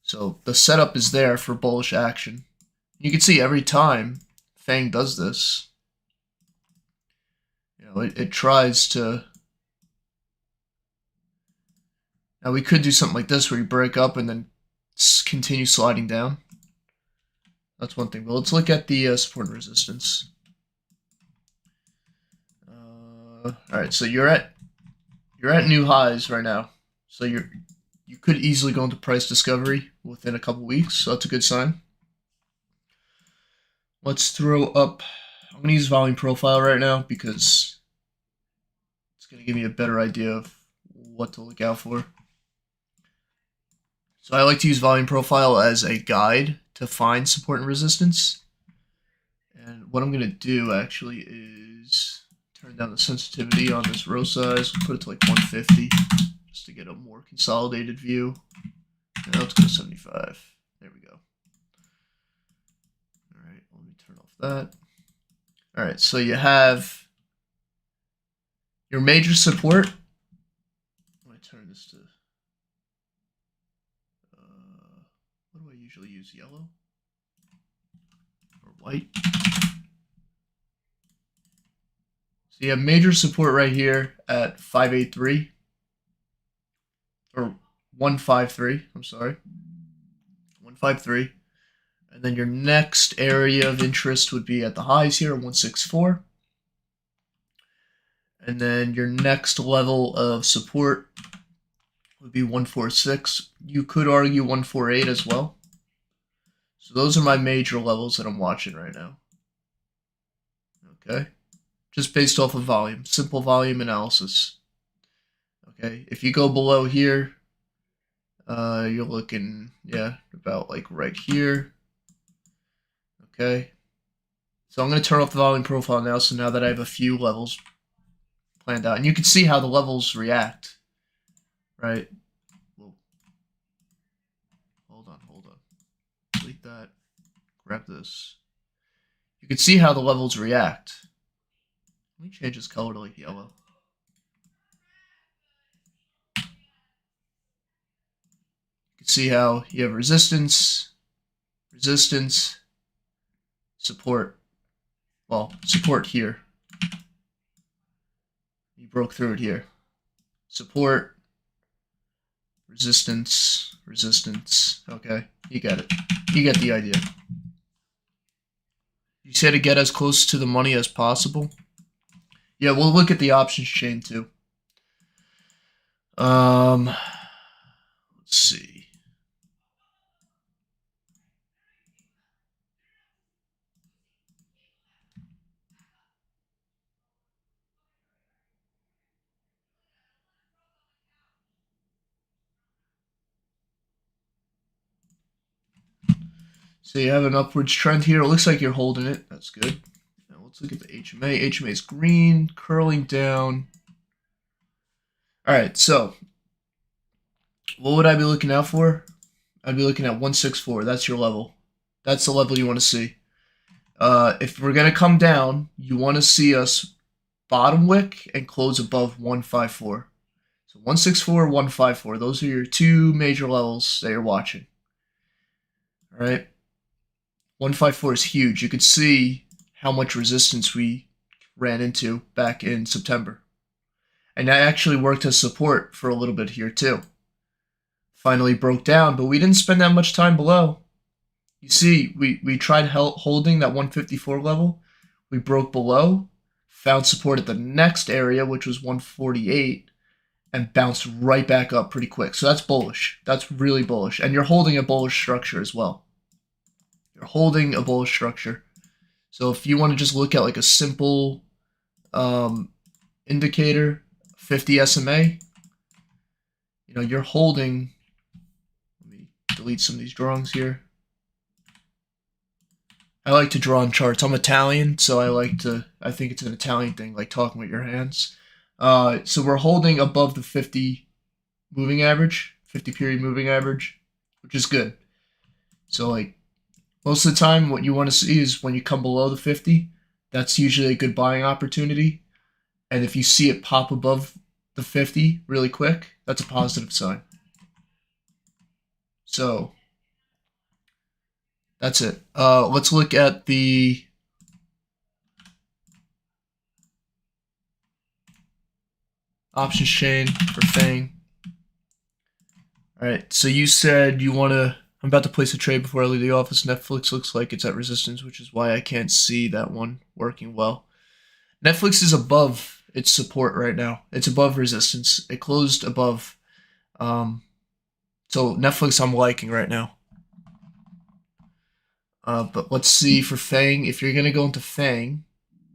So the setup is there for bullish action. You can see every time Fang does this, it tries to. Now we could do something like this where you break up and then continue sliding down. That's one thing. But let's look at the support and resistance. All right, so you're at new highs right now. So you could easily go into price discovery within a couple weeks. So that's a good sign. Let's throw up. I'm gonna use volume profile right now because it's gonna give me a better idea of what to look out for. So I like to use volume profile as a guide to find support and resistance. And what I'm going to do actually is turn down the sensitivity on this row size. We'll put it to like 150 just to get a more consolidated view. And let's go to 75. There we go. All right, let me turn off that. All right, so you have your major support. Let me turn this to, what do I usually use, yellow or white? So you have major support right here at 583 or 153. I'm sorry, 153. And then your next area of interest would be at the highs here, 164. And then your next level of support would be 146. You could argue 148 as well. So those are my major levels that I'm watching right now. Okay. Just based off of volume, simple volume analysis. Okay. If you go below here, you're looking, about like right here. Okay. So I'm going to turn off the volume profile now. So now that I have a few levels planned out, and you can see how the levels react, right? Whoa. Hold on. Delete that. Grab this. You can see how the levels react. Let me change this color to like yellow. You can see how you have resistance, support. Well, support here. You broke through it here. Support, resistance. Okay, you get it. You get the idea. You say to get as close to the money as possible. Yeah, we'll look at the options chain too. Let's see. So you have an upwards trend here. It looks like you're holding it. That's good. Now let's look at the HMA. HMA is green, curling down. All right, so what would I be looking out for? I'd be looking at 164. That's your level. That's the level you want to see. If we're going to come down, you want to see us bottom wick and close above 154. So 164, 154. Those are your two major levels that you're watching. All right. 154 is huge. You could see how much resistance we ran into back in September. And that actually worked as support for a little bit here too. Finally broke down, but we didn't spend that much time below. You see, we tried holding that 154 level. We broke below, found support at the next area, which was 148, and bounced right back up pretty quick. So that's bullish. That's really bullish. And you're holding a bullish structure as well. You're holding a bullish structure. So if you want to just look at like a simple indicator, 50 SMA, you're holding. Let me delete some of these drawings here. I like to draw on charts. I'm Italian, so I think it's an Italian thing, like talking with your hands. So we're holding above the 50 moving average, 50 period moving average, which is good. So like most of the time, what you want to see is when you come below the 50, that's usually a good buying opportunity. And if you see it pop above the 50 really quick, that's a positive sign. So that's it. Let's look at the options chain for FANG. All right, so you said you want to. I'm about to place a trade before I leave the office. Netflix looks like it's at resistance, which is why I can't see that one working well. Netflix is above its support right now. It's above resistance. It closed above. So Netflix I'm liking right now. But let's see for FANG. If you're going to go into FANG,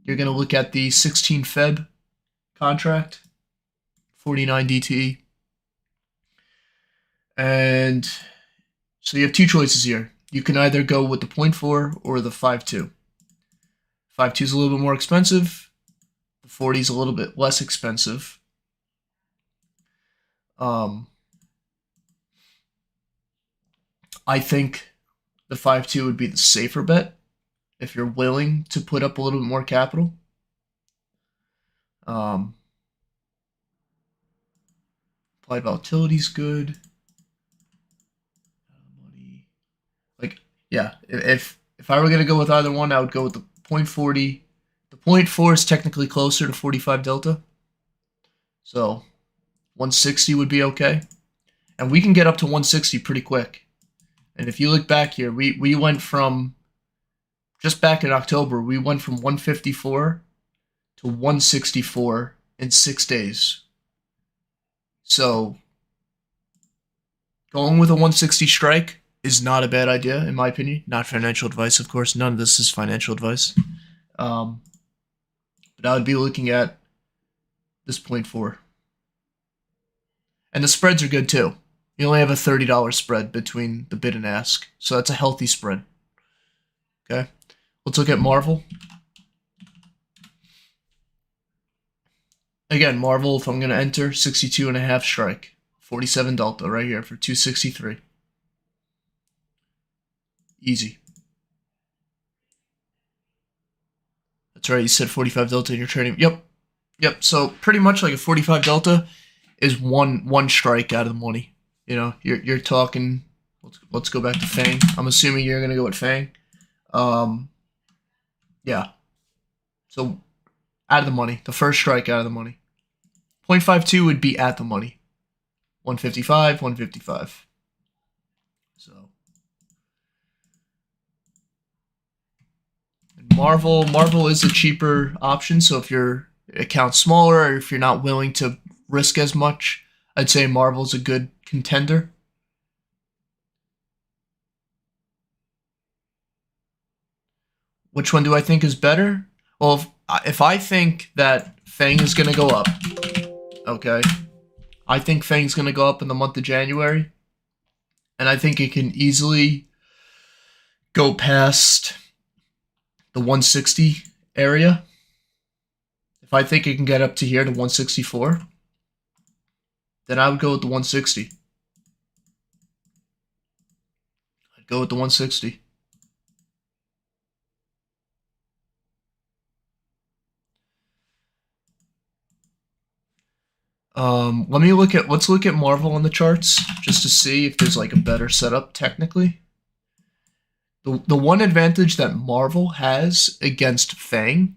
you're going to look at the 16 Feb contract, 49 DTE. And so you have two choices here. You can either go with the 0.4 or the 5.2. 5.2 is a little bit more expensive. The 40 is a little bit less expensive. I think the 5.2 would be the safer bet if you're willing to put up a little bit more capital. Applied volatility is good. Like, yeah, if I were gonna go with either one, I would go with the 0.40. The 0.4 is technically closer to 45 delta, so 160 would be okay, and we can get up to 160 pretty quick. And if you look back here, we went from just back in October, we went from 154 to 164 in 6 days. So going with a 160 strike is not a bad idea, in my opinion. Not financial advice, of course. None of this is financial advice. But I would be looking at this 0.4. And the spreads are good too. You only have a $30 spread between the bid and ask. So that's a healthy spread. Okay. Let's look at Marvel. Again, Marvel, if I'm going to enter, 62.5 strike. 47 delta right here for 263. Easy. That's right, you said 45 delta in your trading. Yep. So pretty much like a 45 delta is one strike out of the money. You know, you're talking. Let's go back to FANG. I'm assuming you're gonna go with FANG. Yeah. So out of the money, the first strike out of the money. 0.52 would be at the money. 155, 155. So Marvel is a cheaper option. So if your account's smaller or if you're not willing to risk as much, I'd say Marvel's a good contender. Which one do I think is better? Well, if I think that FANG is going to go up, okay, I think FANG's going to go up in the month of January, and I think it can easily go past the 160 area. If I think it can get up to here to 164, then I would go with the 160. I'd go with the 160. Let's look at Marvel on the charts just to see if there's like a better setup technically. The one advantage that Marvel has against FANG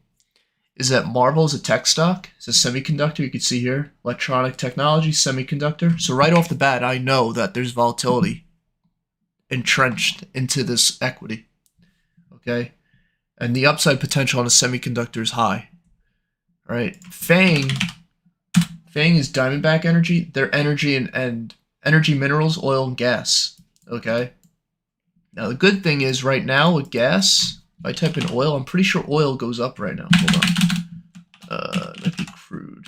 is that Marvel is a tech stock. It's a semiconductor. You can see here, electronic technology, semiconductor. So right off the bat, I know that there's volatility entrenched into this equity. Okay, and the upside potential on a semiconductor is high. All right, FANG is Diamondback Energy. They're energy and energy minerals, oil and gas. Okay. Now the good thing is right now with gas, if I type in oil, I'm pretty sure oil goes up right now. Hold on. It might be crude.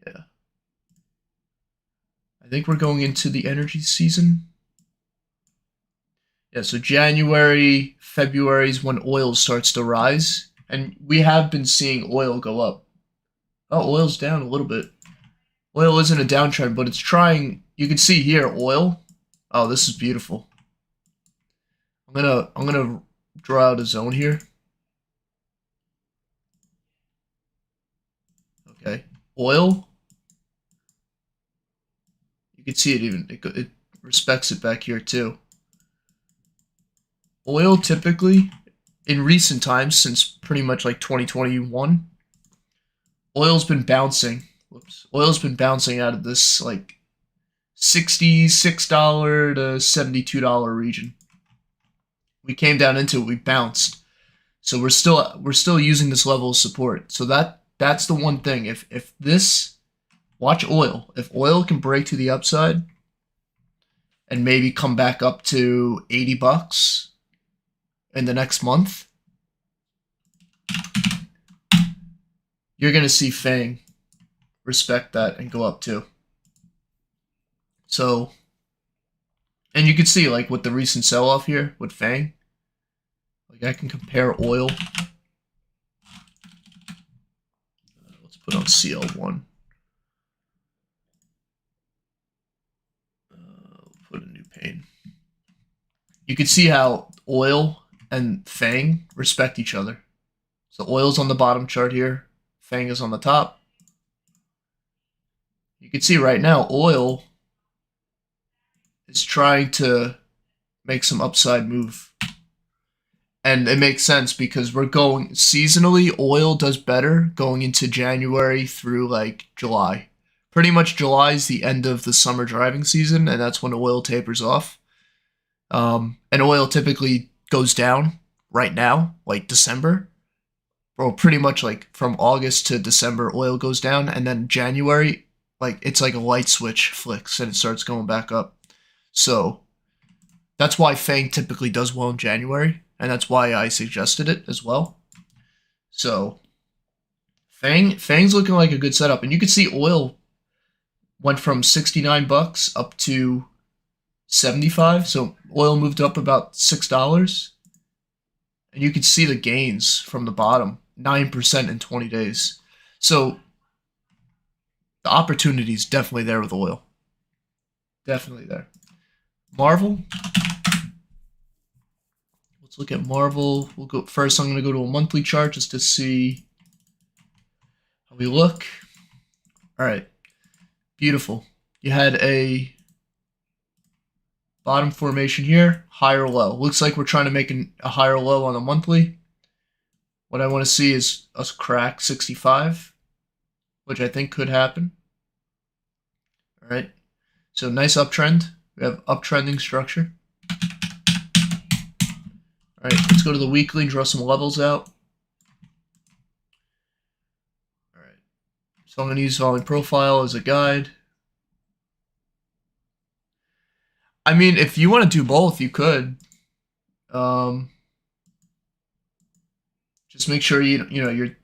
Yeah. I think we're going into the energy season. Yeah, so January, February is when oil starts to rise. And we have been seeing oil go up. Oh, oil's down a little bit. Oil isn't a downtrend, but it's trying. You can see here, oil. Oh, this is beautiful. I'm gonna draw out a zone here. Okay. Oil, you can see it even, it respects it back here too. Oil typically, in recent times, since pretty much like 2021, oil's been bouncing. Whoops. Oil's been bouncing out of this like $66 to $72 region. We came down into it, we bounced. So we're still using this level of support. So that's the one thing. If this, watch oil. If oil can break to the upside and maybe come back up to $80 in the next month, you're gonna see FANG respect that and go up too. So, and you can see like with the recent sell-off here with FANG, like I can compare oil. Let's put on CL1. Put a new pane. You can see how oil and FANG respect each other. So oil's on the bottom chart here, FANG is on the top. You can see right now oil is trying to make some upside move. And it makes sense because we're going seasonally, oil does better going into January through like July. Pretty much July is the end of the summer driving season, and that's when oil tapers off. And oil typically goes down right now, like December. Well, pretty much like from August to December, oil goes down, and then January, like it's like a light switch flicks and it starts going back up. So that's why FANG typically does well in January, and that's why I suggested it as well. So FANG's looking like a good setup, and you can see oil went from $69 up to 75. So oil moved up about $6, and you can see the gains from the bottom, 9% in 20 days. So the opportunity is definitely there with oil. Definitely there. Marvel. Let's look at Marvel. We'll go first. I'm going to go to a monthly chart just to see how we look. All right. Beautiful. You had a bottom formation here, higher low. Looks like we're trying to make a higher low on the monthly. What I want to see is us crack 65, which I think could happen. All right. So nice uptrend. We have uptrending structure. All right, let's go to the weekly and draw some levels out. All right. So I'm going to use volume profile as a guide. I mean, if you want to do both, you could. Just make sure you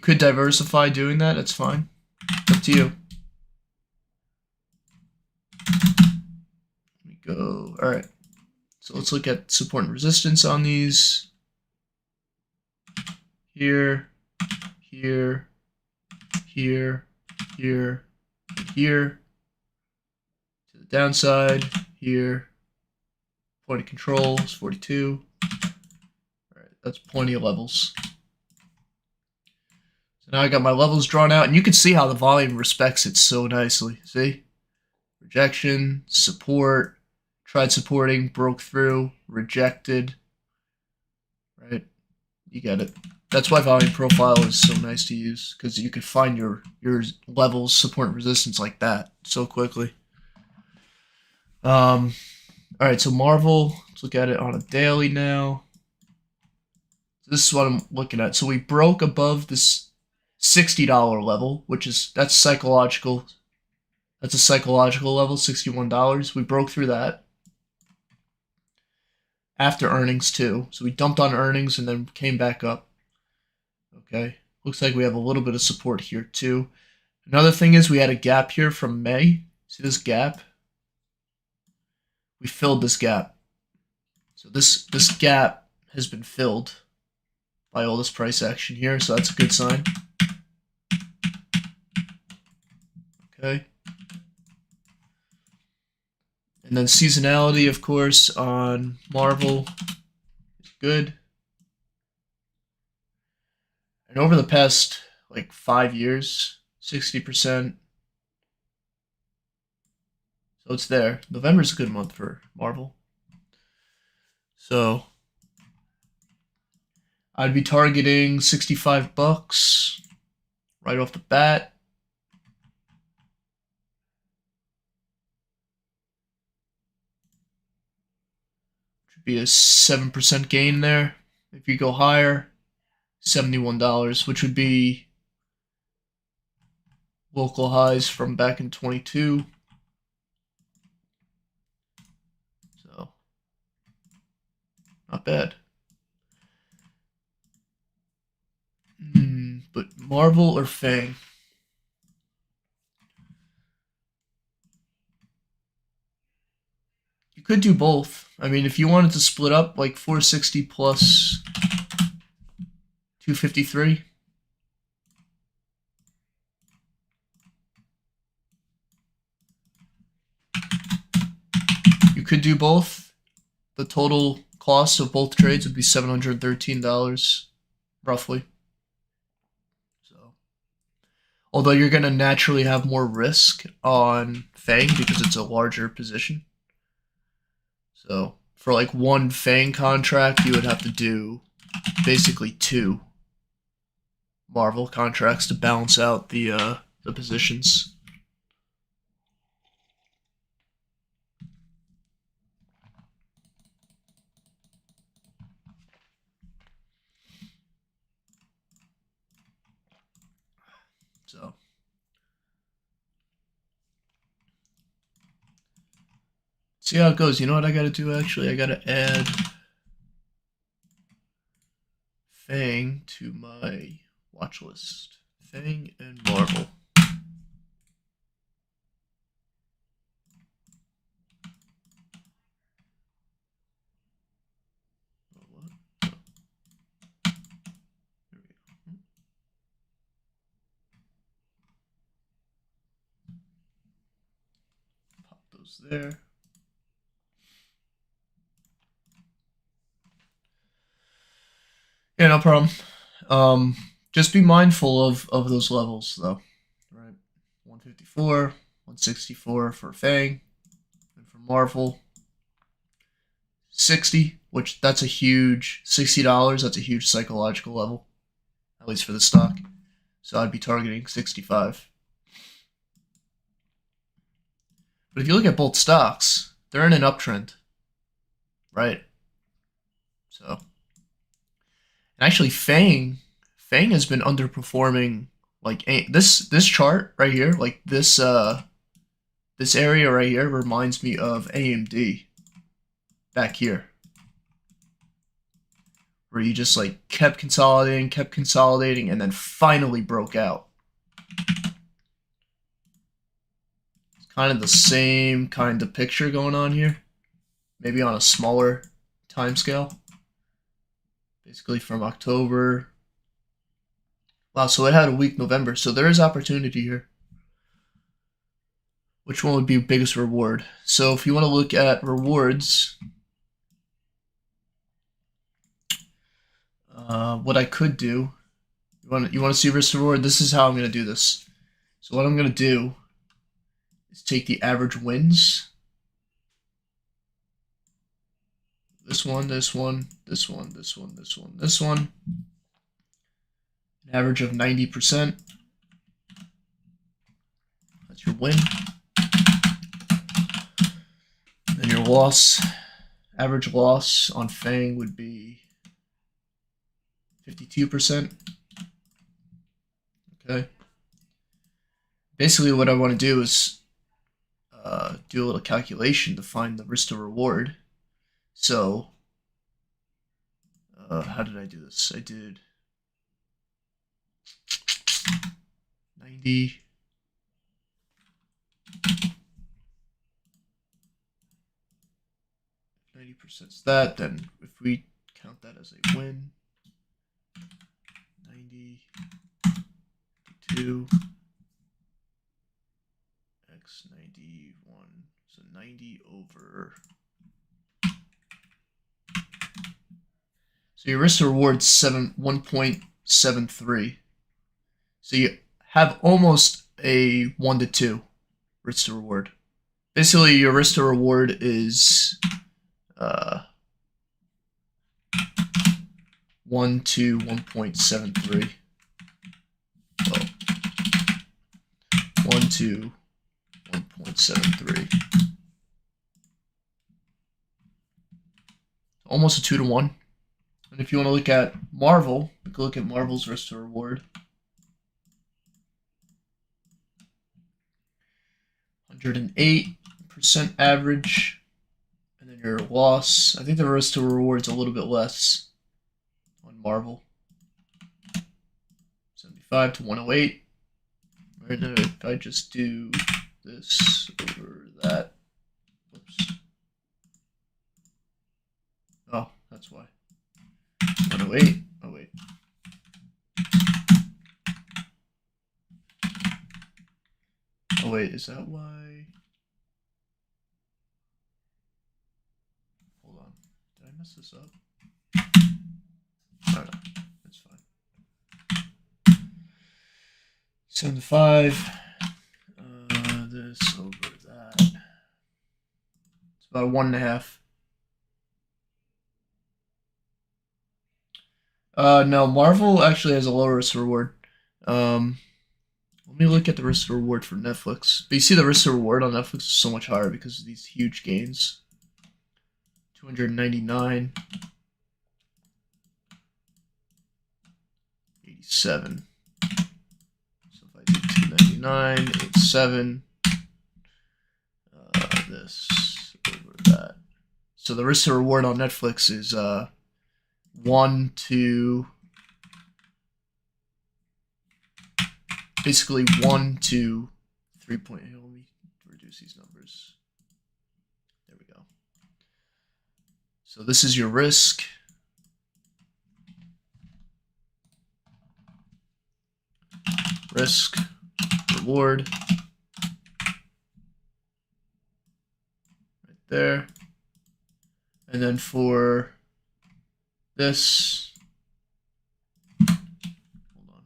could diversify doing that. That's fine. It's up to you. Let me go. All right. So let's look at support and resistance on these. Here, here, here, here, and here. To the downside, here. Point of control is 42. All right, that's plenty of levels. So now I got my levels drawn out, and you can see how the volume respects it so nicely. See? Rejection, support, tried supporting, broke through, rejected. Right? You get it. That's why volume profile is so nice to use, because you can find your levels, support, and resistance like that so quickly. All right, so Marvel, let's look at it on a daily now. So this is what I'm looking at. So we broke above this $60 level, that's psychological. That's a psychological level, $61. We broke through that after earnings too. So we dumped on earnings and then came back up. Okay, looks like we have a little bit of support here too. Another thing is we had a gap here from May. See this gap? We filled this gap. So this gap has been filled by all this price action here, so that's a good sign. Okay. And then seasonality, of course, on Marvel is good. And over the past like 5 years, 60%. So it's there. November's a good month for Marvel. So I'd be targeting $65 right off the bat. Should be a 7% gain there. If you go higher, $71, which would be local highs from back in 22. So not bad. But Marvel or Fang? You could do both. I mean, if you wanted to split up like 460 plus 253. You could do both. The total cost of both trades would be $713, roughly. So, although you're going to naturally have more risk on Fang because it's a larger position. So, for like one Fang contract, you would have to do basically 2 Marvel contracts to balance out the positions. So see how it goes. You know what I gotta do actually? I gotta add Fang to my watch list. Fang and Marvel. Pop those there. Yeah, no problem. Just be mindful of those levels though. Right. 154, 164 for Fang, and for Marvel, 60, which that's a huge $60. That's a huge psychological level, at least for the stock. So I'd be targeting 65. But if you look at both stocks, they're in an uptrend, right? So, and actually, Fang has been underperforming. Like this chart right here, like this area right here reminds me of AMD back here, where you just like kept consolidating, and then finally broke out. It's kind of the same kind of picture going on here, maybe on a smaller time scale. Basically from October. Wow, so it had a weak November, so there is opportunity here. Which one would be biggest reward? So if you want to look at rewards, what I could do, you want to see risk reward? This is how I'm going to do this. So what I'm going to do is take the average wins. This one, this one, this one, this one, this one, this one. An average of 90%. That's your win. And your loss, average loss on Fang would be 52%. Okay. Basically, what I want to do is do a little calculation to find the risk to reward. So, how did I do this? I did 90. %'s that, then if we count that as a win, 90, 2, x 91, so 90 over. So your risk to reward 1.73. So you have almost a 1 to 2 risk to reward. Basically, your risk to reward is 1 to 1.73. Well, 1 to 1.73. Almost a 2 to 1. And if you want to look at Marvel, we can look at Marvel's risk to reward. 108% average. And then your loss, I think the risk to reward's a little bit less on Marvel. 75 to 108. Right now, if I just do this over that, whoops. Oh, that's why. 108. Oh, wait. Oh, wait, is that why? Hold on. Did I mess this up? Oh, no, that's fine. 75. This over that. It's about 1.5. No, Marvel actually has a lower risk to reward. Let me look at the risk to reward for Netflix. But you see the risk to reward on Netflix is so much higher because of these huge gains. 299. 87. So if I do 299, 87. This over that. So the risk to reward on Netflix is 1 to basically 1 to 3. Let me reduce these numbers. There we go. So this is your risk. Risk, reward. Right there. And then for this, hold on.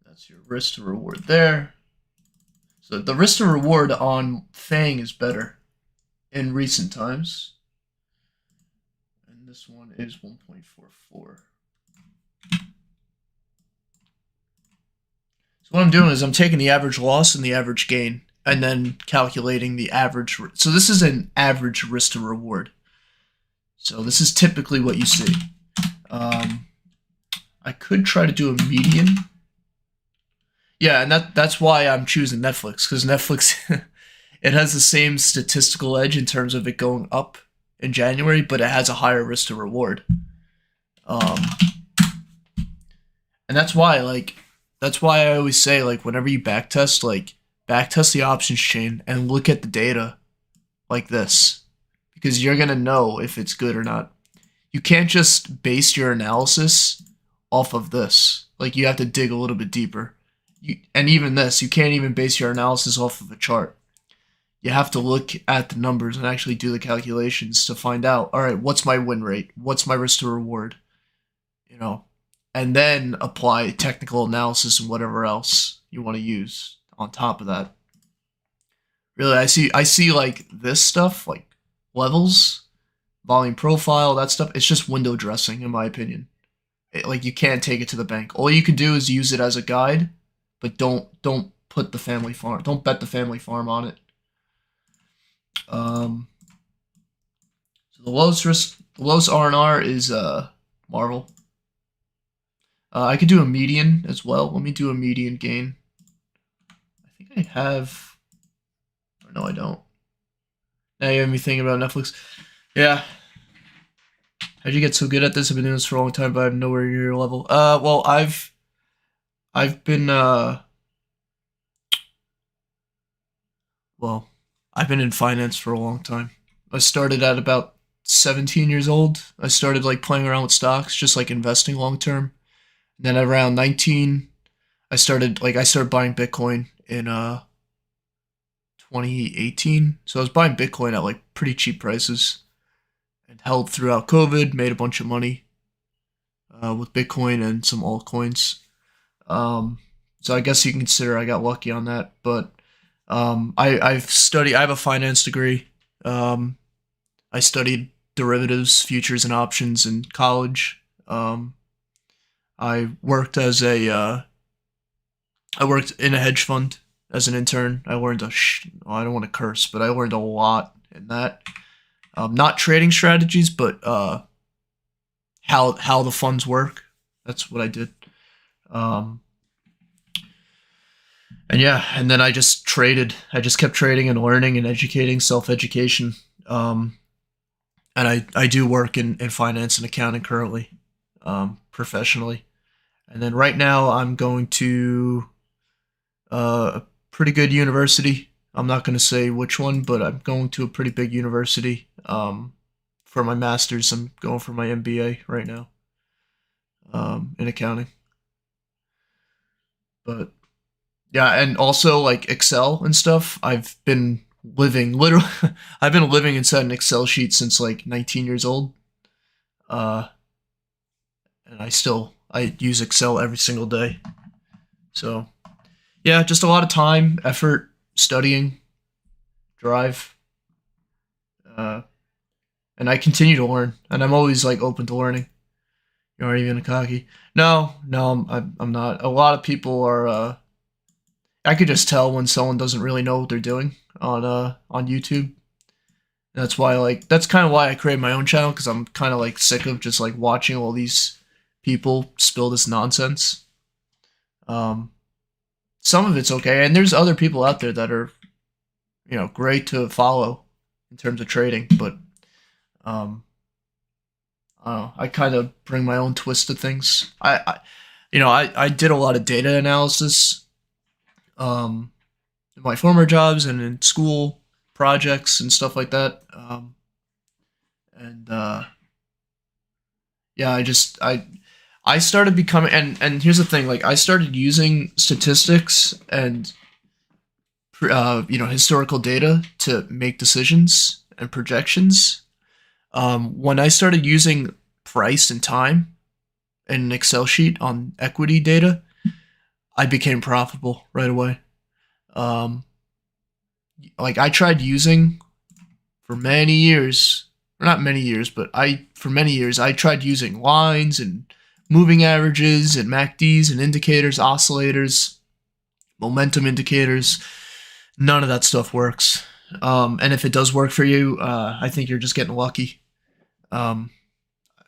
That's your risk to reward there. So the risk to reward on Fang is better in recent times. And this one is 1.44. So what I'm doing is I'm taking the average loss and the average gain and then calculating the average. So this is an average risk to reward. So this is typically what you see. I could try to do a median. Yeah, and that's why I'm choosing Netflix, because Netflix, it has the same statistical edge in terms of it going up in January, but it has a higher risk to reward. And that's why, I always say, whenever you backtest, backtest the options chain and look at the data like this, because you're gonna know if it's good or not. You can't just base your analysis off of this. You have to dig a little bit deeper. And even this, you can't even base your analysis off of a chart. You have to look at the numbers and actually do the calculations to find out, all right, what's my win rate? What's my risk to reward? And then apply technical analysis and whatever else you want to use on top of that. Really, I see this stuff, levels, volume profile, that stuff. It's just window dressing, in my opinion. You can't take it to the bank. All you can do is use it as a guide, but don't put the family farm. Don't bet the family farm on it. So the lowest R&R is Marvel. I could do a median as well. Let me do a median gain. I think I have, or no, I don't. Now you have me thinking about Netflix. Yeah. How'd you get so good at this? I've been doing this for a long time, but I'm nowhere near your level. Well, I've been in finance for a long time. I started at about 17 years old. I started playing around with stocks, just investing long term. And then around 19, I started buying Bitcoin in 2018. So I was buying Bitcoin at pretty cheap prices and held throughout COVID, made a bunch of money. with Bitcoin and some altcoins. Um, so I guess you can consider I got lucky on that. But I've studied. I have a finance degree. Um, I studied derivatives, futures, and options in college. I worked as a I worked in a hedge fund as an intern. I learned I don't want to curse, but I learned a lot in that. Not trading strategies, but how the funds work. That's what I did. Um, and yeah, and then I just traded. I just kept trading and learning and educating, self education. Um, and I do work in finance and accounting currently, professionally. And then right now I'm going to a pretty good university. I'm not going to say which one, but I'm going to a pretty big university for my master's. I'm going for my MBA right now in accounting. But yeah, and also like Excel and stuff. I've been living literally. I've been living inside an Excel sheet since like 19 years old. Uh, and I use Excel every single day. So yeah, just a lot of time, effort, studying, drive, uh, and I continue to learn. And I'm always like open to learning. You aren't even a cocky. No, no, I'm not. A lot of people are. I could just tell when someone doesn't really know what they're doing on YouTube. That's why that's kind of why I created my own channel, because I'm kind of like sick of just like watching all these people spill this nonsense. Um, some of it's okay, and there's other people out there that are great to follow in terms of trading, but um, I don't know. I kind of bring my own twist to things. I did a lot of data analysis um, in my former jobs and in school projects and stuff like that. And yeah, I started becoming and here's the thing, like I started using statistics and historical data to make decisions and projections. When I started using price and time in an Excel sheet on equity data, I became profitable right away. Um, like I tried using for many years, or not many years, but for many years I tried using lines and moving averages and MACDs and indicators, oscillators, momentum indicators. None of that stuff works. And if it does work for you, I think you're just getting lucky. Um,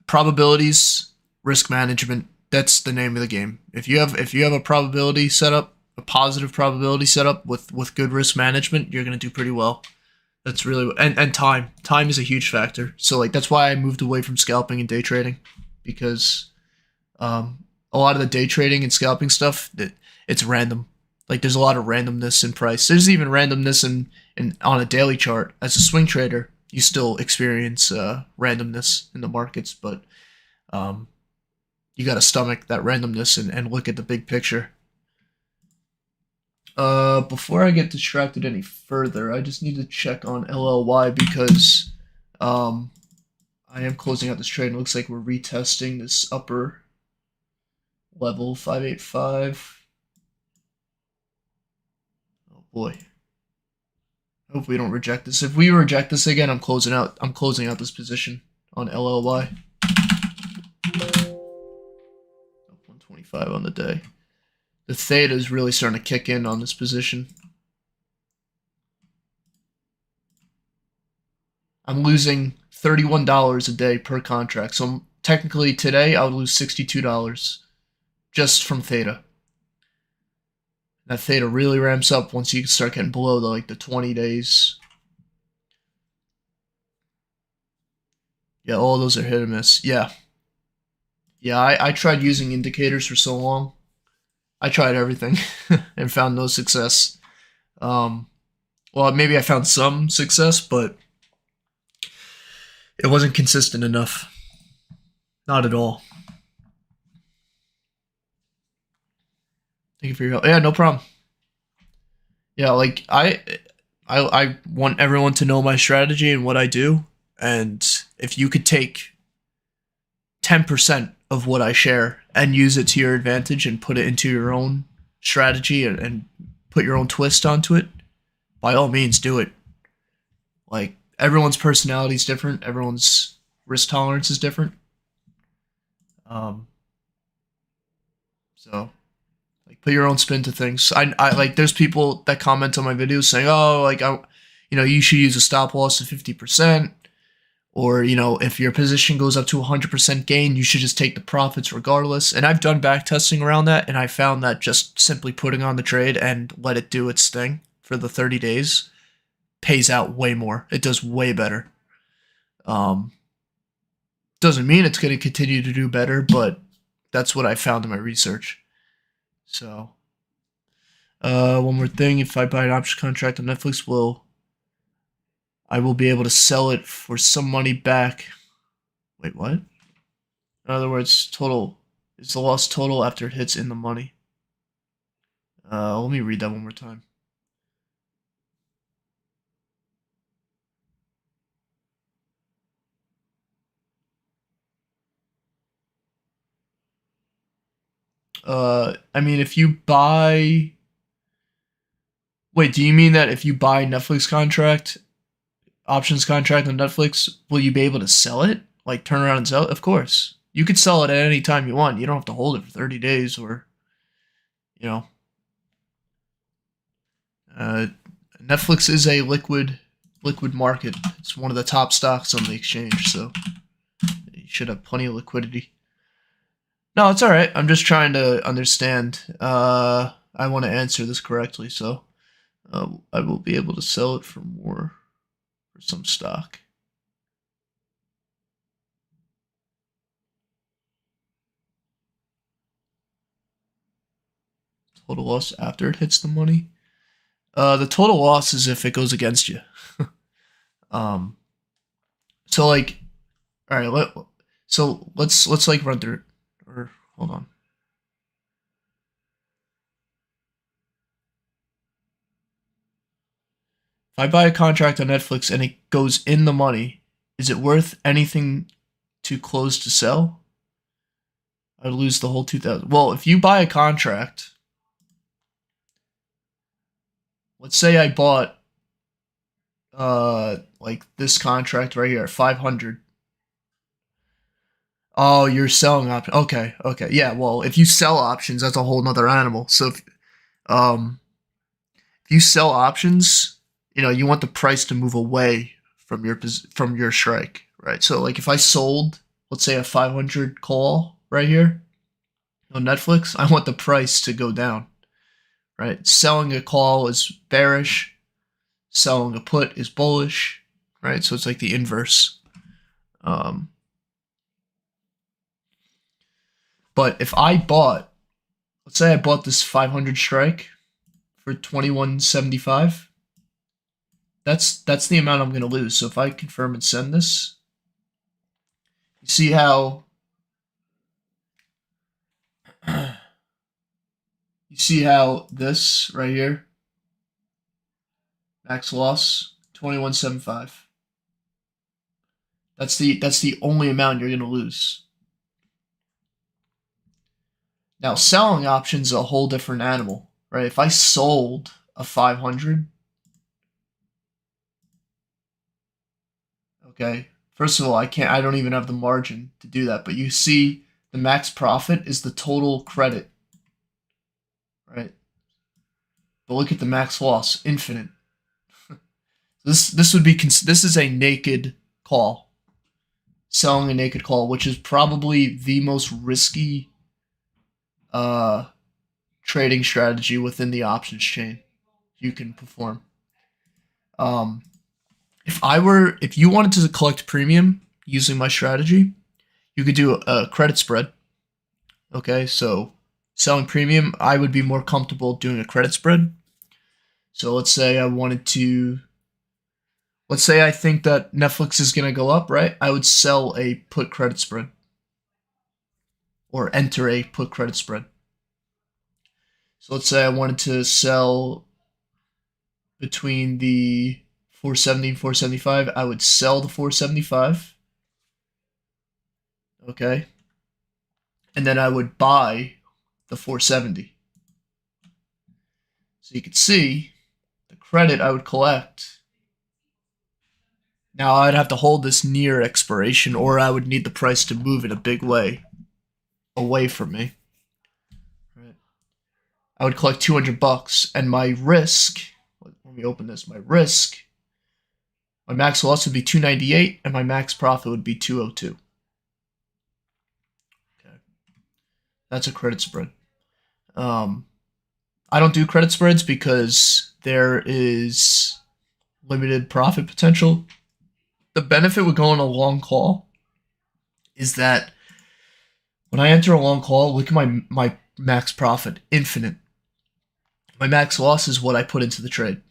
Probabilities, risk management. That's the name of the game. If you have a probability setup, a positive probability setup with good risk management, you're gonna do pretty well. That's really and time. Time is a huge factor. So like that's why I moved away from scalping and day trading, because a lot of the day trading and scalping stuff it's random. Like there's a lot of randomness in price. There's even randomness in on a daily chart. As a swing trader, you still experience randomness in the markets, but um, you got to stomach that randomness and look at the big picture. Before I get distracted any further, I just need to check on LLY because um, I am closing out this trade. It looks like we're retesting this upper level 585. Oh boy. I hope we don't reject this. If we reject this again, I'm closing out this position on LLY. Up 125 on the day. The theta is really starting to kick in on this position. I'm losing $31 a day per contract. So technically today I would lose $62 just from theta. That theta really ramps up once you start getting below the 20 days. Yeah, all those are hit or miss. Yeah. Yeah, I tried using indicators for so long. I tried everything and found no success. Well, maybe I found some success, but it wasn't consistent enough. Not at all. Thank you for your help. Yeah, no problem. Yeah, like I want everyone to know my strategy and what I do. And if you could take 10% of what I share and use it to your advantage and put it into your own strategy and put your own twist onto it, by all means do it. Like everyone's personality is different, everyone's risk tolerance is different. Um, so like put your own spin to things. I like there's people that comment on my videos saying, oh, like you should use a stop loss of 50%. Or, if your position goes up to 100% gain, you should just take the profits regardless. And I've done back testing around that, and I found that just simply putting on the trade and let it do its thing for the 30 days pays out way more. It does way better. Doesn't mean it's going to continue to do better, but that's what I found in my research. So, one more thing. If I buy an option contract on Netflix, I will be able to sell it for some money back. Wait, what? In other words, is the loss total after it hits in the money? Let me read that one more time. I mean, if you buy. Wait, do you mean that if you buy options contract on Netflix, will you be able to sell it? Like turn around and sell it? Of course. You could sell it at any time you want. You don't have to hold it for 30 days or, you know. Uh, Netflix is a liquid market. It's one of the top stocks on the exchange, so you should have plenty of liquidity. No, it's all right. I'm just trying to understand. I want to answer this correctly, so I will be able to sell it for more for some stock. Total loss after it hits the money. The total loss is if it goes against you. So like, all right, let's like run through it. Or hold on. If I buy a contract on Netflix and it goes in the money, is it worth anything to close to sell? I'd lose the whole 2,000. Well, if you buy a contract, let's say I bought like this contract right here at 500. Oh, you're selling options. Okay. Yeah, well, if you sell options, that's a whole nother animal. So um if you sell options, you want the price to move away from your strike, right? So like if I sold, let's say a 500 call right here on Netflix, I want the price to go down, right? Selling a call is bearish, selling a put is bullish, right? So it's like the inverse. But if let's say I bought this 500 strike for 21.75, that's the amount I'm going to lose. So if I confirm and send this, you see how this right here, max loss 21.75. That's the only amount you're going to lose. Now selling options is a whole different animal, right? If I sold a 500, okay, first of all, I don't even have the margin to do that, but you see the max profit is the total credit, right? But look at the max loss, infinite. This is a naked call, selling a naked call, which is probably the most risky trading strategy within the options chain you can perform. If you wanted to collect premium using my strategy, you could do a credit spread. Okay, so selling premium, I would be more comfortable doing a credit spread. So let's say I think that Netflix is going to go up, right? I would sell a put credit spread or enter a put credit spread. So let's say I wanted to sell between the 470 and 475. I would sell the 475. Okay. and then I would buy the 470. So you can see the credit I would collect. Now I'd have to hold this near expiration, or I would need the price to move in a big way away from me. Right. I would collect $200, and my risk. Let me open this. My max loss would be 298, and my max profit would be 202. Okay, that's a credit spread. I don't do credit spreads because there is limited profit potential. The benefit with going a long call is that when I enter a long call, look at my max profit, infinite. My max loss is what I put into the trade.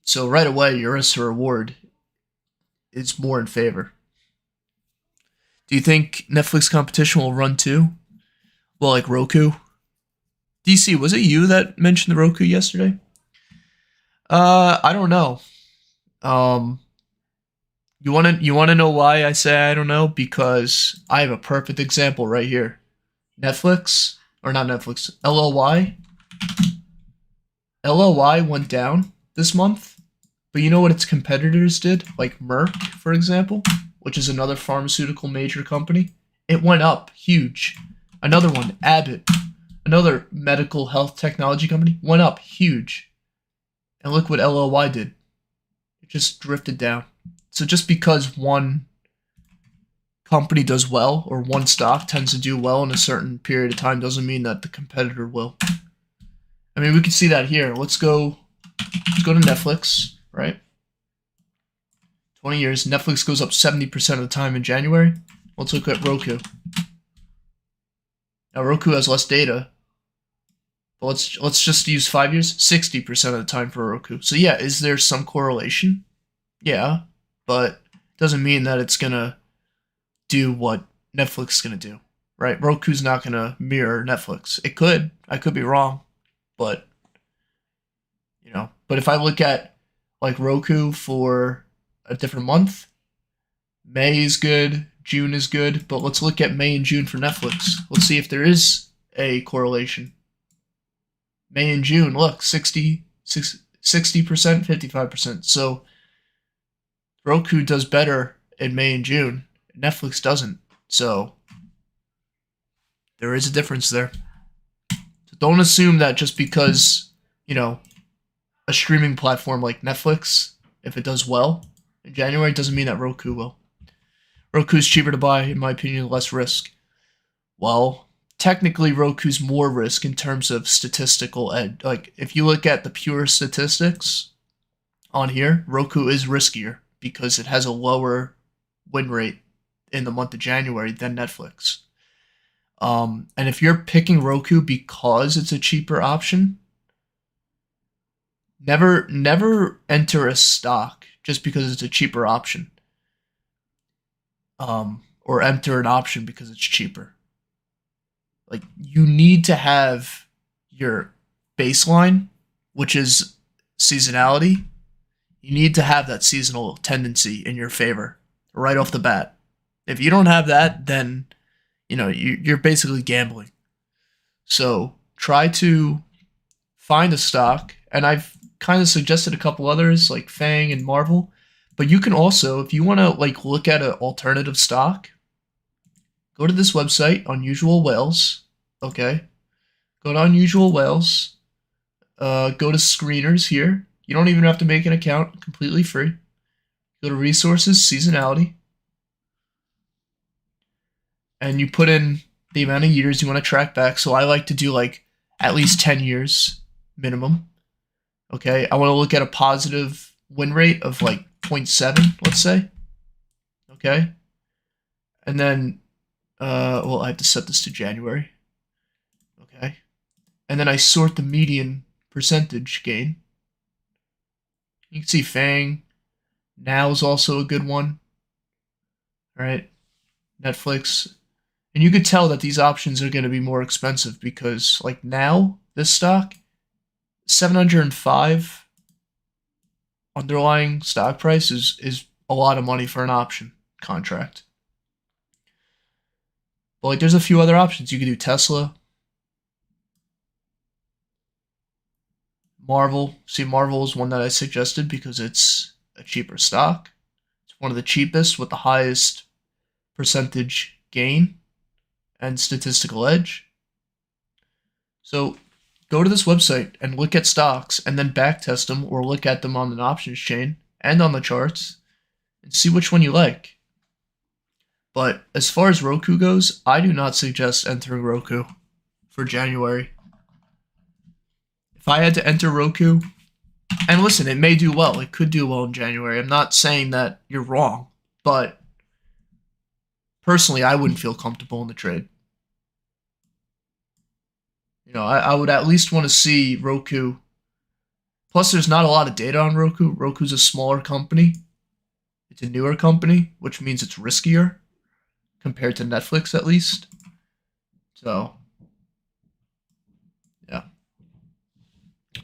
So right away, your risk to reward is more in favor. Do you think Netflix competition will run too? Well, like Roku? DC, was it you that mentioned the Roku yesterday? I don't know. You wanna know why I say I don't know? Because I have a perfect example right here. Netflix, or not Netflix, LLY. LLY went down this month, but you know what its competitors did? Like Merck, for example, which is another pharmaceutical major company. It went up huge. Another one, Abbott, another medical health technology company, went up huge. And look what LLY did. It just drifted down. So just because one company does well, or one stock tends to do well in a certain period of time, doesn't mean that the competitor will. I mean, we can see that here. Let's go to Netflix, right? 20 years, Netflix goes up 70% of the time in January. Let's look at Roku. Now Roku has less data, but let's just use 5 years. 60% of the time for Roku. So yeah, is there some correlation? Yeah, but it doesn't mean that it's gonna do what Netflix is gonna do, right? Roku's not gonna mirror Netflix. It could. I could be wrong, but But if I look at like Roku for a different month, May is good, June is good, but let's look at May and June for Netflix. Let's see if there is a correlation. May and June, look, 60%, 55%. So Roku does better in May and June. Netflix doesn't. So there is a difference there. So don't assume that just because, a streaming platform like Netflix, if it does well in January, doesn't mean that Roku will. Roku's cheaper to buy, in my opinion, less risk. Well, technically Roku's more risk in terms of statistical edge. Like if you look at the pure statistics on here, Roku is riskier because it has a lower win rate in the month of January than Netflix. And if you're picking Roku because it's a cheaper option, never enter a stock just because it's a cheaper option. Or enter an option because it's cheaper. Like you need to have your baseline, which is seasonality. You need to have that seasonal tendency in your favor right off the bat. If you don't have that, then you're basically gambling. So try to find a stock, and I've kind of suggested a couple others like Fang and Marvel. But you can also, if you want to look at an alternative stock, go to this website, Unusual Whales. Okay, go to Unusual Whales. Go to Screeners here. You don't even have to make an account, completely free. Go to Resources, Seasonality, and you put in the amount of years you want to track back. So I like to do at least 10 years minimum. Okay, I want to look at a positive win rate of 0.7, let's say. Okay, and then well, I have to set this to January. Okay, and then I sort the median percentage gain. You can see Fang now is also a good one. All right, Netflix, and you could tell that these options are going to be more expensive because now this stock, 705 underlying stock price is a lot of money for an option contract. But like, there's a few other options. You could do Tesla, Marvel. See, Marvel is one that I suggested because it's a cheaper stock. It's one of the cheapest with the highest percentage gain and statistical edge. So go to this website and look at stocks and then backtest them or look at them on an options chain and on the charts and see which one you like. But as far as Roku goes, I do not suggest entering Roku for January. If I had to enter Roku, and listen, it may do well. It could do well in January. I'm not saying that you're wrong, but personally, I wouldn't feel comfortable in the trade. You know, I would at least want to see Roku. Plus, there's not a lot of data on Roku. Roku's a smaller company. It's a newer company, which means it's riskier compared to Netflix, at least. So, yeah.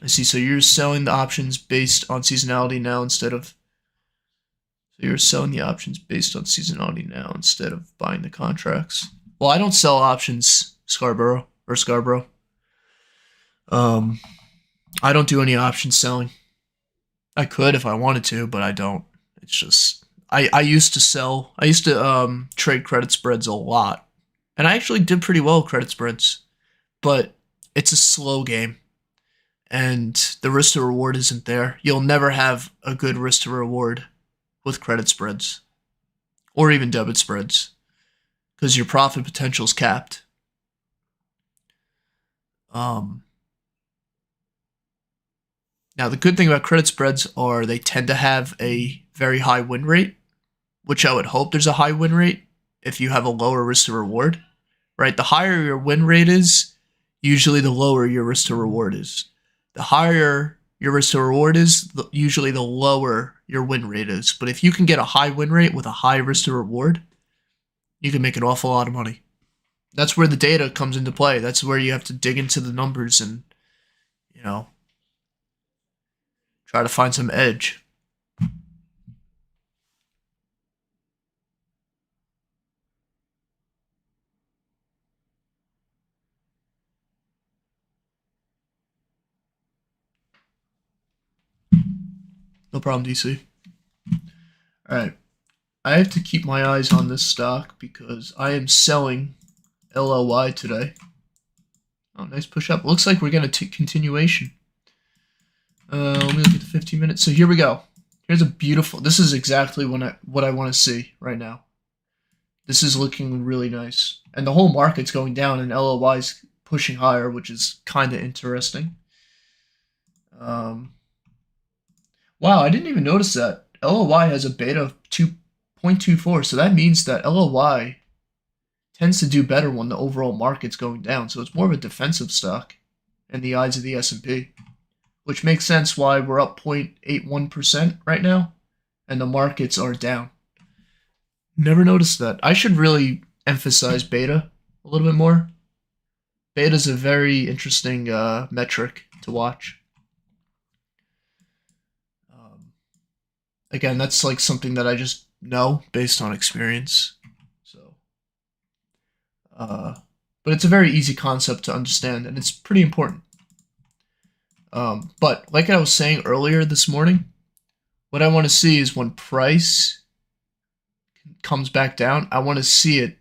I see. So you're selling the options based on seasonality now instead of. So you're selling the options based on seasonality now instead of buying the contracts. Well, I don't sell options, Scarborough. I don't do any option selling. I could if I wanted to, but I don't. It's just I used to trade credit spreads a lot. And I actually did pretty well with credit spreads, but it's a slow game. And the risk to reward isn't there. You'll never have a good risk to reward with credit spreads or even debit spreads because your profit potential is capped. Now, the good thing about credit spreads are they tend to have a very high win rate, which I would hope there's a high win rate if you have a lower risk to reward, right? The higher your win rate is, usually the lower your risk to reward is. The higher your risk to reward is, usually the lower your win rate is. But if you can get a high win rate with a high risk to reward, you can make an awful lot of money. That's where the data comes into play. That's where you have to dig into the numbers and, you know, try to find some edge. No problem, DC. Alright. I have to keep my eyes on this stock because I am selling LLY today. Oh, nice push up. Looks like we're going to continuation. Let me look at the 15 minutes. So here we go. Here's a beautiful. This is exactly what I want to see right now. This is looking really nice. And the whole market's going down and LLY is pushing higher, which is kind of interesting. Wow, I didn't even notice that. LLY has a beta of 2.24, so that means that LLY tends to do better when the overall market's going down. So it's more of a defensive stock in the eyes of the S&P, which makes sense why we're up 0.81% right now and the markets are down. Never noticed that. I should really emphasize beta a little bit more. Beta is a very interesting metric to watch. Again, that's like something that I just know based on experience. So, but it's a very easy concept to understand, and it's pretty important. But like I was saying earlier this morning, what I want to see is when price comes back down, I want to see it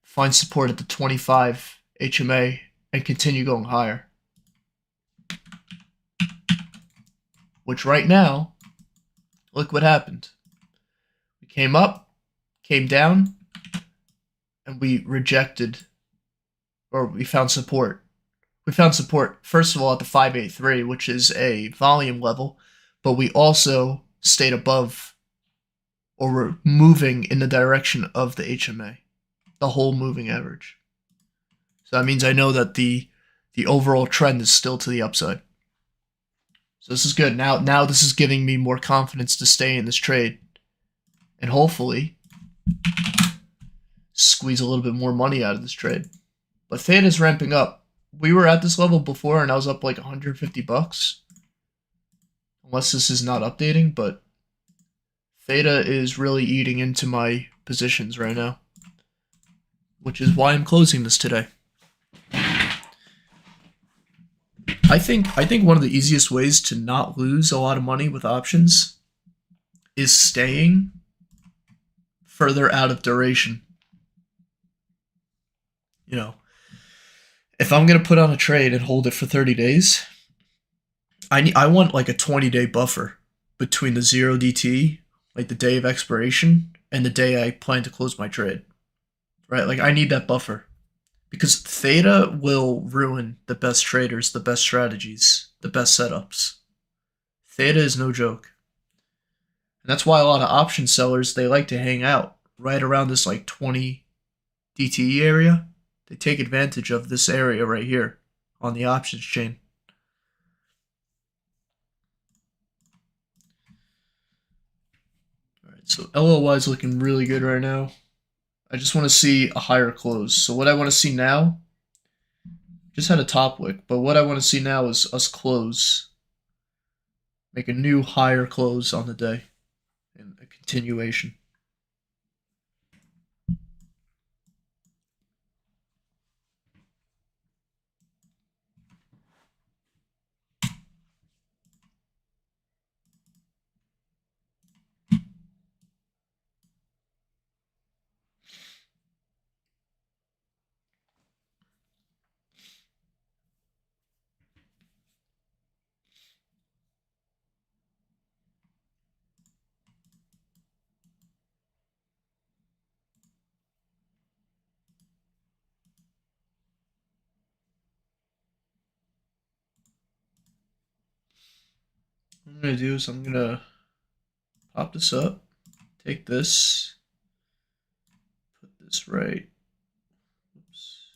find support at the 25 HMA and continue going higher. Which right now, look what happened. We came up, came down, and we rejected, or we found support. We found support, first of all, at the 583, which is a volume level, but we also stayed above, or were moving in the direction of the HMA, the whole moving average. So that means I know that the overall trend is still to the upside. So this is good. Now this is giving me more confidence to stay in this trade and hopefully squeeze a little bit more money out of this trade. But Theta is ramping up. We were at this level before and I was up like 150 bucks. Unless this is not updating, but Theta is really eating into my positions right now, which is why I'm closing this today. I think one of the easiest ways to not lose a lot of money with options is staying further out of duration. You know, if I'm gonna put on a trade and hold it for 30 days, I want like a 20-day buffer between the 0 DT, like the day of expiration, and the day I plan to close my trade. Right? Like I need that buffer. Because theta will ruin the best traders, the best strategies, the best setups. Theta is no joke. And that's why a lot of option sellers, they like to hang out right around this like 20 DTE area. They take advantage of this area right here on the options chain. All right, so LLY is looking really good right now. I just want to see a higher close. So what I want to see now, just had a top wick, but what I want to see now is us close. Make a new higher close on the day. And a continuation. What I'm going to do is I'm going to pop this up, take this, put this right. Oops.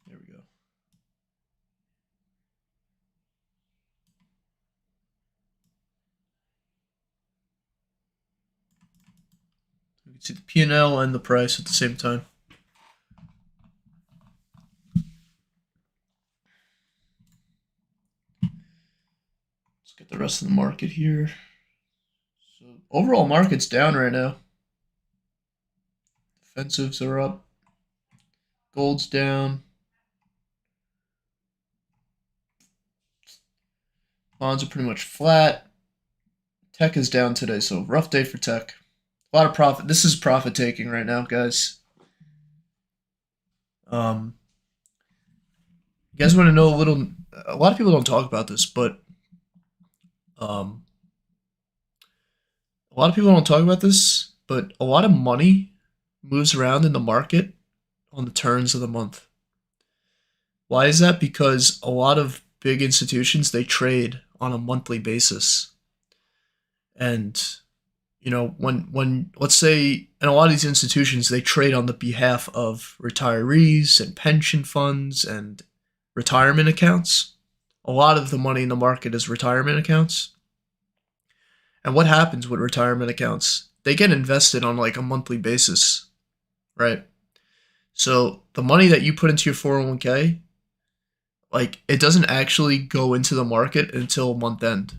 There we go. You can see the P&L and the price at the same time. Let's get the rest of the market here. So overall market's down right now. Defensives are up. Gold's down. Bonds are pretty much flat. Tech is down today, so rough day for tech. A lot of profit. This is profit taking right now, guys. You guys want to know a little? A lot of people don't talk about this, but a lot of people don't talk about this, but a lot of money moves around in the market on the turns of the month. Why is that? Because a lot of big institutions, they trade on a monthly basis. And you know, when let's say, and a lot of these institutions, they trade on the behalf of retirees and pension funds and retirement accounts. A lot of the money in the market is retirement accounts. And what happens with retirement accounts? They get invested on like a monthly basis, right? So the money that you put into your 401k, like it doesn't actually go into the market until month end.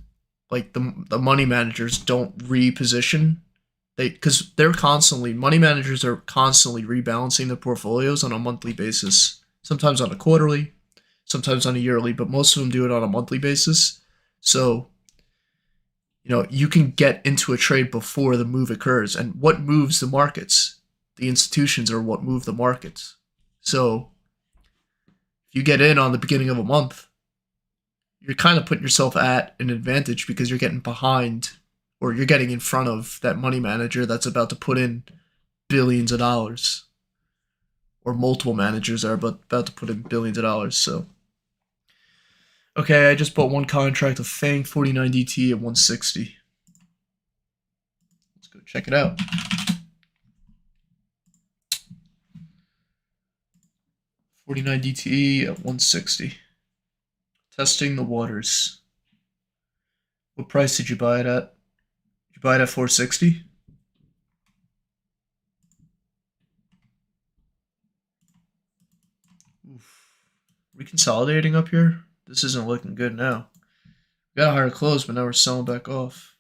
Like the money managers don't reposition. Because money managers are constantly rebalancing their portfolios on a monthly basis, sometimes on a quarterly, sometimes on a yearly, but most of them do it on a monthly basis. So, you know, you can get into a trade before the move occurs. And what moves the markets? The institutions are what move the markets. So if you get in on the beginning of a month, you're kind of putting yourself at an advantage because you're getting behind, or you're getting in front of that money manager that's about to put in billions of dollars, or multiple managers are about to put in billions of dollars. So, okay, I just bought one contract of FANG 49 DT at 160. Let's go check it out. $49 DTE at 160. Testing the waters. What price did you buy it at? Did you buy it at 460? Oof. Reconsolidating up here? This isn't looking good now. We got a higher close, but now we're selling back off.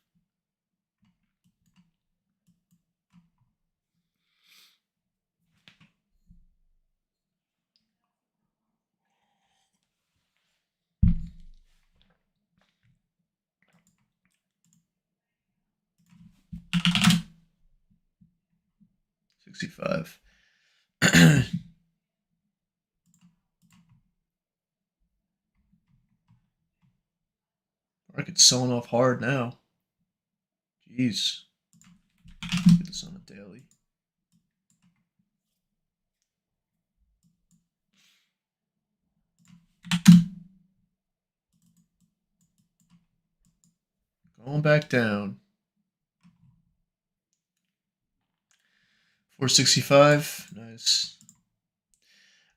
465. Market's selling off hard now. Jeez. Get this on a daily. Going back down. 465. Nice.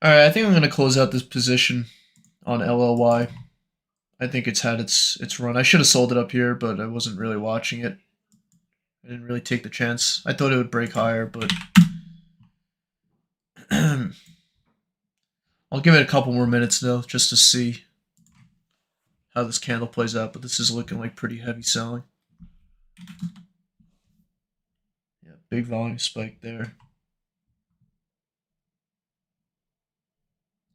Alright, I think I'm going to close out this position on LLY. I think it's had its run. I should have sold it up here, but I wasn't really watching it. I didn't really take the chance. I thought it would break higher, but I'll give it a couple more minutes though, just to see how this candle plays out. But this is looking like pretty heavy selling. Yeah, big volume spike there.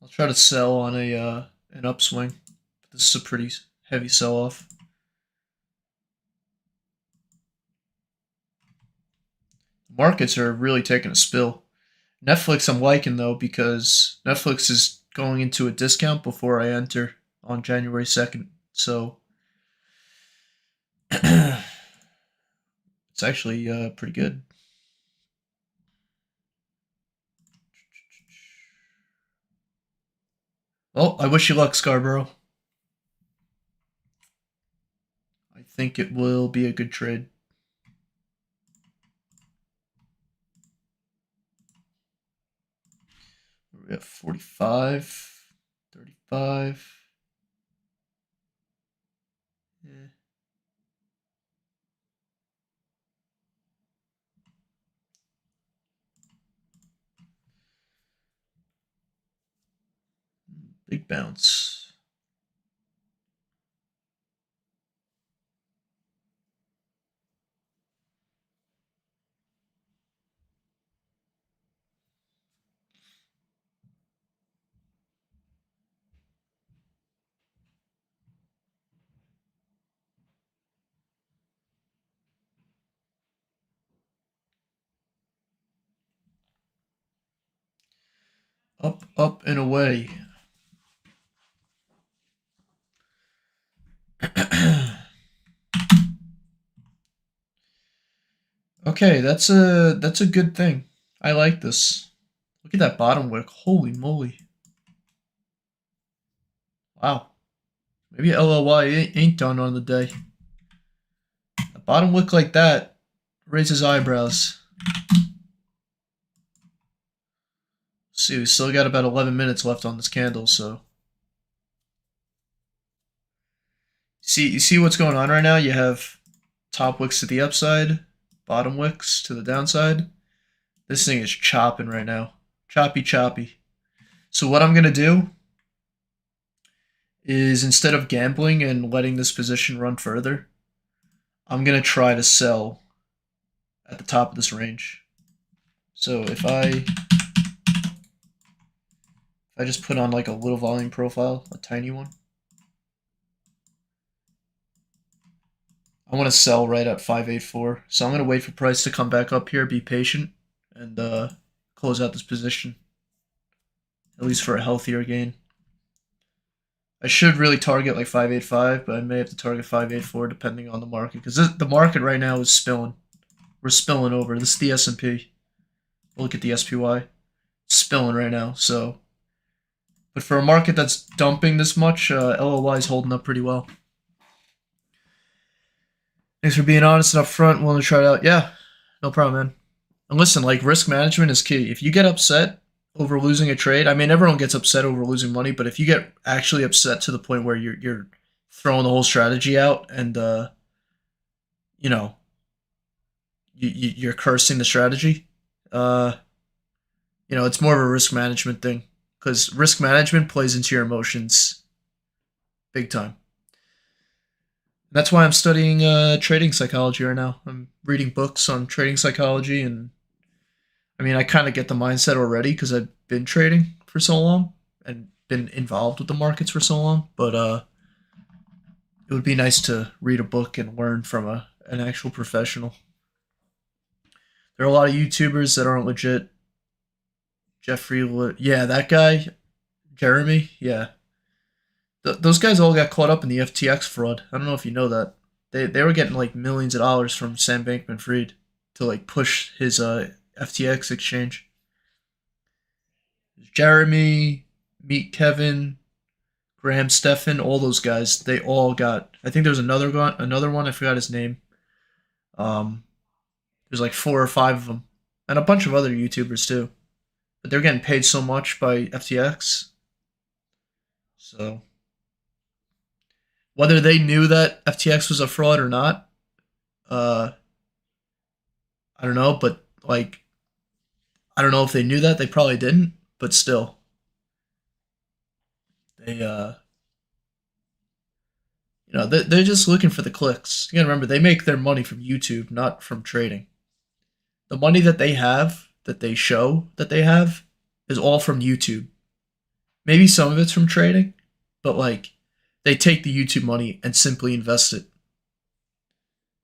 I'll try to sell on an upswing. This is a pretty heavy sell-off. Markets are really taking a spill. Netflix I'm liking though, because Netflix is going into a discount before I enter on January 2nd. So it's actually pretty good. Well, I wish you luck, Scarborough. I think it will be a good trade. We're at 45, 35. Yeah. Big bounce. Up, up, and away. Okay, that's a good thing. I like this. Look at that bottom wick. Holy moly. Wow. Maybe LLY ain't done on the day. A bottom wick like that raises eyebrows. See, we still got about 11 minutes left on this candle, so. You see what's going on right now? You have top wicks to the upside, bottom wicks to the downside. This thing is chopping right now. Choppy, choppy. So what I'm going to do is, instead of gambling and letting this position run further, I'm going to try to sell at the top of this range. So if I just put on like a little volume profile, a tiny one, I want to sell right at 584. So I'm going to wait for price to come back up here, be patient, and close out this position, at least for a healthier gain. I should really target like 585, but I may have to target 584 depending on the market, because the market right now is spilling. We're spilling over. This is the S&P. Look at the SPY. It's spilling right now. So, but for a market that's dumping this much, LLY is holding up pretty well. Thanks for being honest and upfront, willing to try it out. Yeah, no problem, man. And listen, like, risk management is key. If you get upset over losing a trade, I mean, everyone gets upset over losing money, but if you get actually upset to the point where you're throwing the whole strategy out and you know, you're cursing the strategy, you know, it's more of a risk management thing, because risk management plays into your emotions big time. That's why I'm studying trading psychology right now. I'm reading books on trading psychology, and I mean, I kind of get the mindset already because I've been trading for so long and been involved with the markets for so long. But it would be nice to read a book and learn from an actual professional. There are a lot of YouTubers that aren't legit. Yeah, that guy, Jeremy, yeah. Those guys all got caught up in the FTX fraud. I don't know if you know that. They were getting like millions of dollars from Sam Bankman-Fried to like push his FTX exchange. Jeremy, Meet Kevin, Graham Stephan, all those guys, they all got. I think there was another one. I forgot his name. Um, there's like four or five of them, and a bunch of other YouTubers too. But they're getting paid so much by FTX. So whether they knew that FTX was a fraud or not, uh, I don't know. But like, I don't know if they knew that. They probably didn't. But still, they they're just looking for the clicks. You gotta remember they make their money from YouTube, not from trading. The money that they have, that they show that they have, is all from YouTube. Maybe some of it's from trading, but like they take the YouTube money and simply invest it.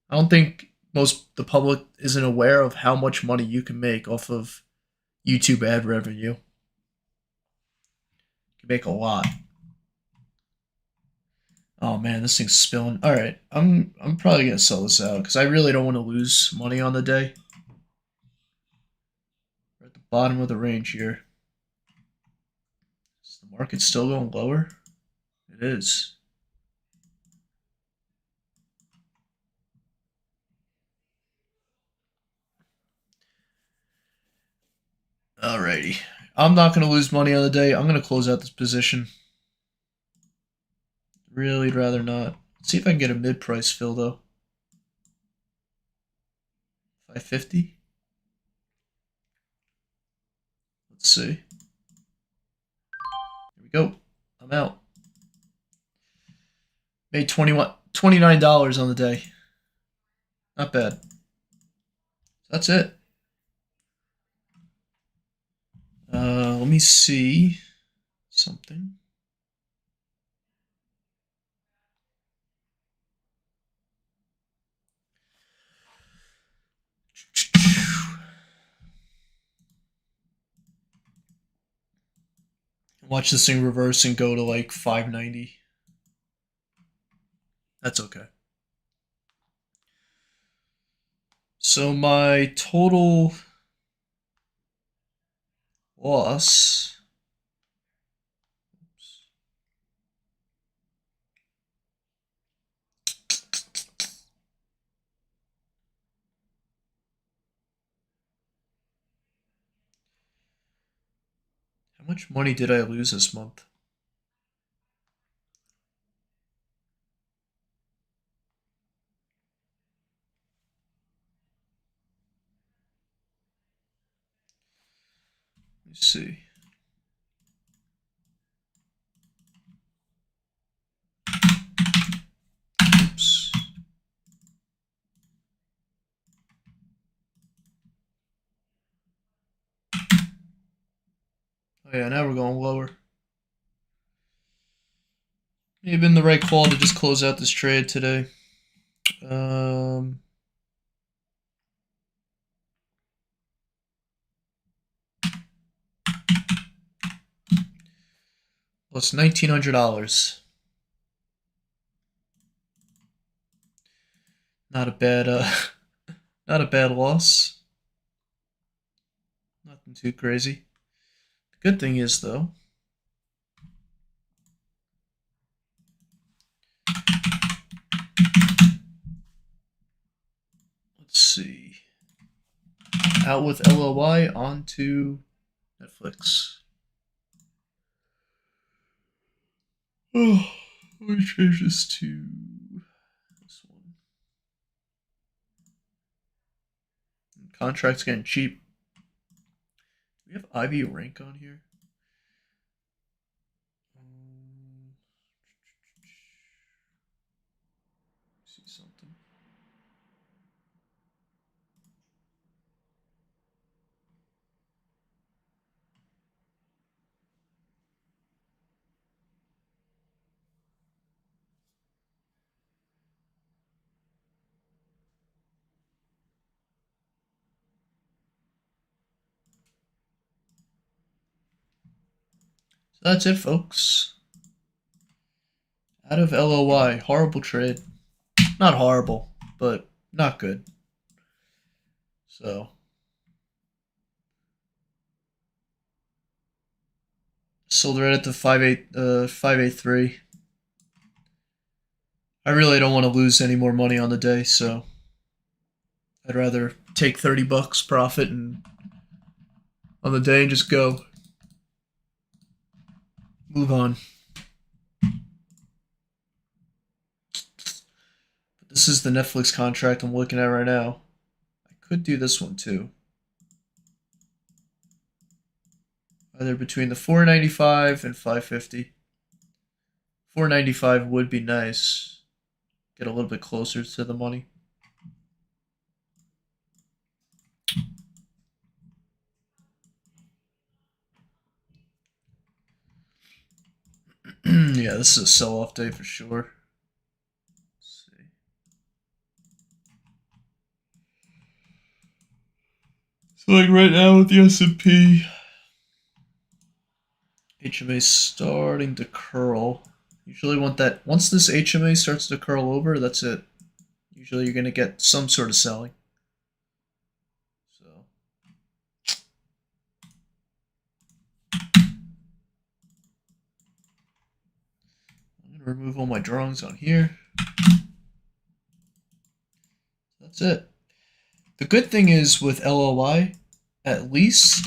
I don't think most the public isn't aware of how much money you can make off of YouTube ad revenue. You can make a lot. Oh man, this thing's spilling. All right, I'm probably gonna sell this out because I really don't want to lose money on the day. We're at the bottom of the range here. Is the market still going lower? It is. Alrighty. I'm not going to lose money on the day. I'm going to close out this position. Really rather not. Let's see if I can get a mid price fill though. 550. Let's see. Here we go. I'm out. Made $29 on the day. Not bad. That's it. Let me see something. Watch this thing reverse and go to like 590. That's okay. So my total loss. How much money did I lose this month? Let me see. Oops. Oh yeah, now we're going lower. May have been the right call to just close out this trade today. Um, plus $1,900. Not a bad not a bad loss. Nothing too crazy. The good thing is though, let's see. Out with LOY onto Netflix. Oh, let me change this to this one. Contract's getting cheap. Do we have Ivy rank on here? See something. So that's it, folks. Out of LOY, horrible trade. Not horrible, but not good. So sold right at the 583. I really don't want to lose any more money on the day, so I'd rather take $30 profit and on the day and just go. Move on. This is the Netflix contract I'm looking at right now. I could do this one too. Either between the 495 and 550. 495 would be nice. Get a little bit closer to the money. Yeah, this is a sell-off day for sure. Let's see. So like right now with the S&P, HMA starting to curl. Usually want that once this HMA starts to curl over, that's it. Usually you're gonna get some sort of selling. So I'm gonna remove all my drawings on here. That's it. The good thing is with LOI, at least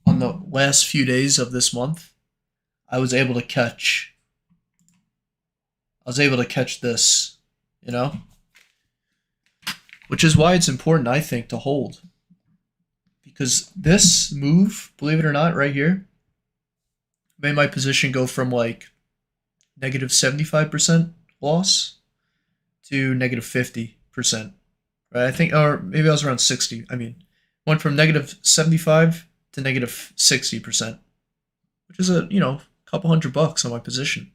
on the last few days of this month, I was able to catch this, you know? Which is why it's important, I think, to hold. Because this move, believe it or not, right here, made my position go from like negative 75% loss to negative 50%. Right? I think, or maybe I was around 60. I mean, went from negative 75 to negative 60%, which is a, couple $100 on my position.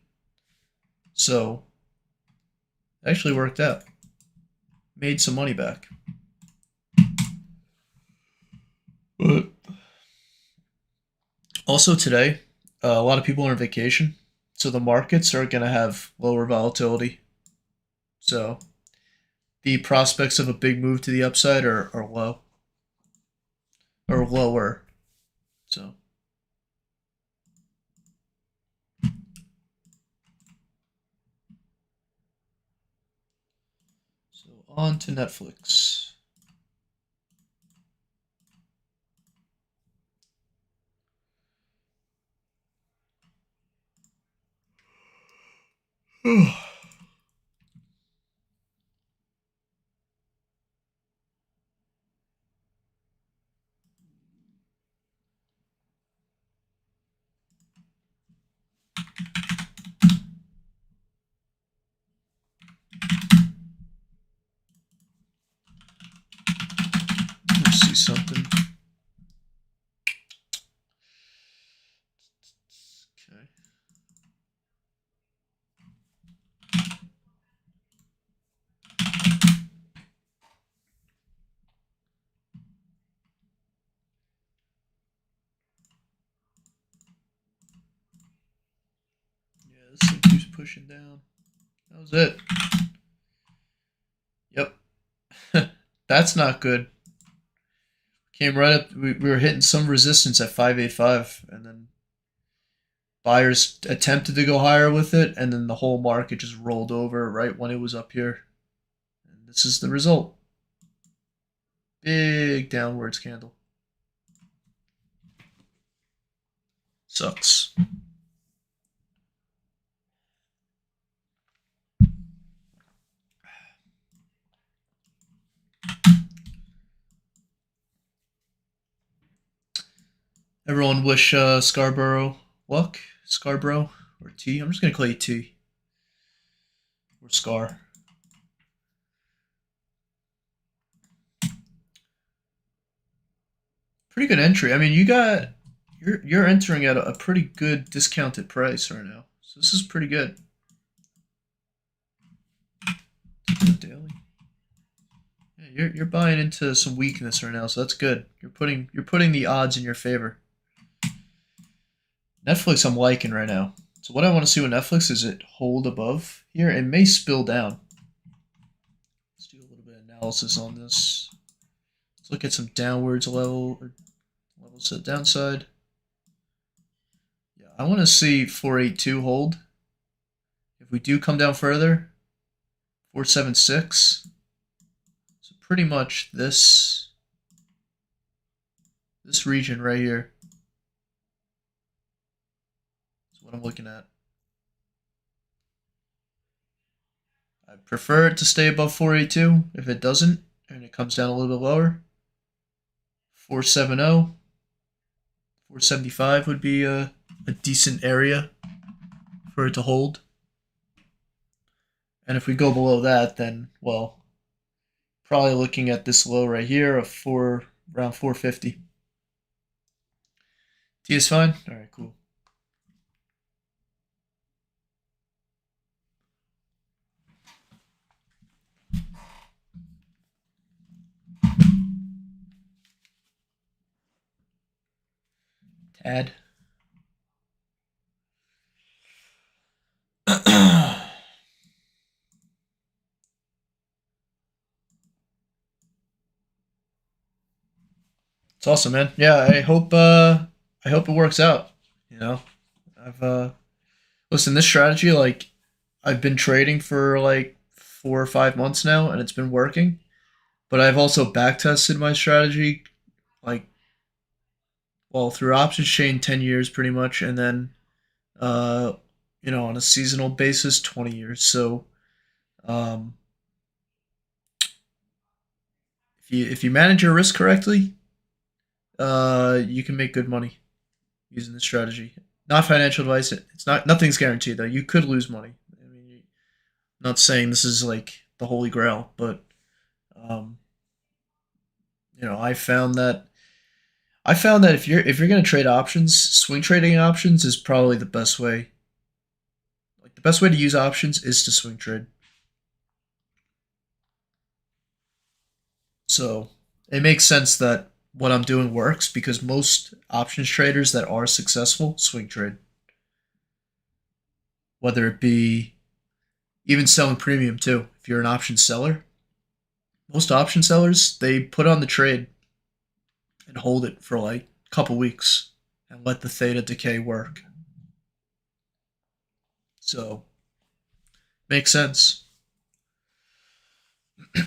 So, it actually worked out. Made some money back. But also today, a lot of people are on vacation, so the markets are going to have lower volatility. So the prospects of a big move to the upside are low or lower. So on to Netflix. Let's see something. Okay. Yeah, this thing keeps pushing down. That was it. Yep. That's not good. Came right up. We were hitting some resistance at 585, and then buyers attempted to go higher with it, and then the whole market just rolled over right when it was up here. And this is the result. Big downwards candle. Sucks. Everyone wish Scarborough luck. Scarborough or T. I'm just gonna call you T. Or Scar. Pretty good entry. I mean, you're entering at a pretty good discounted price right now. So this is pretty good. Daily. Yeah, you're buying into some weakness right now, so that's good. You're putting the odds in your favor. Netflix I'm liking right now. So what I want to see with Netflix is it hold above here. It may spill down. Let's do a little bit of analysis on this. Let's look at some downwards level or levels to the downside. Yeah, I want to see 482 hold. If we do come down further, 476. So pretty much this region right here is what I'm looking at. I prefer it to stay above 482. If it doesn't, and it comes down a little bit lower, 470, 475 would be a decent area for it to hold. And if we go below that, then, well, probably looking at this low right here of around 450. T is fine? All right, cool. Tad. It's awesome, man. Yeah, I hope it works out. You know, I've listen, this strategy, like, I've been trading for like 4 or 5 months now, and it's been working. But I've also back tested my strategy, like, well, through options chain 10 years pretty much, and then uh, on a seasonal basis 20 years. So um, if you manage your risk correctly, you can make good money using this strategy. Not financial advice. It's not nothing's guaranteed though. You could lose money. I mean, I'm not saying this is like the holy grail, but um, I found that if you're gonna trade options, swing trading options is probably the best way. Like the best way to use options is to swing trade. So it makes sense that what I'm doing works because most options traders that are successful swing trade, whether it be even selling premium too. If you're an option seller, most option sellers they put on the trade and hold it for like a couple weeks and let the theta decay work. So makes sense. But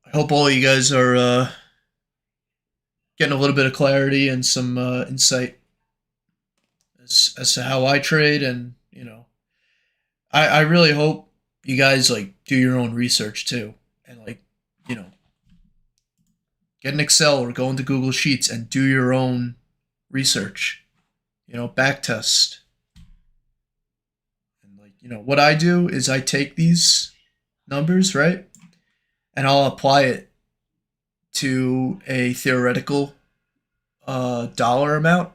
I hope all of you guys are getting a little bit of clarity and some insight as to how I trade, and I really hope you guys like do your own research too, and like you know get an Excel or go into Google Sheets and do your own research. Back test. And like what I do is I take these numbers, right, and I'll apply it to a theoretical dollar amount,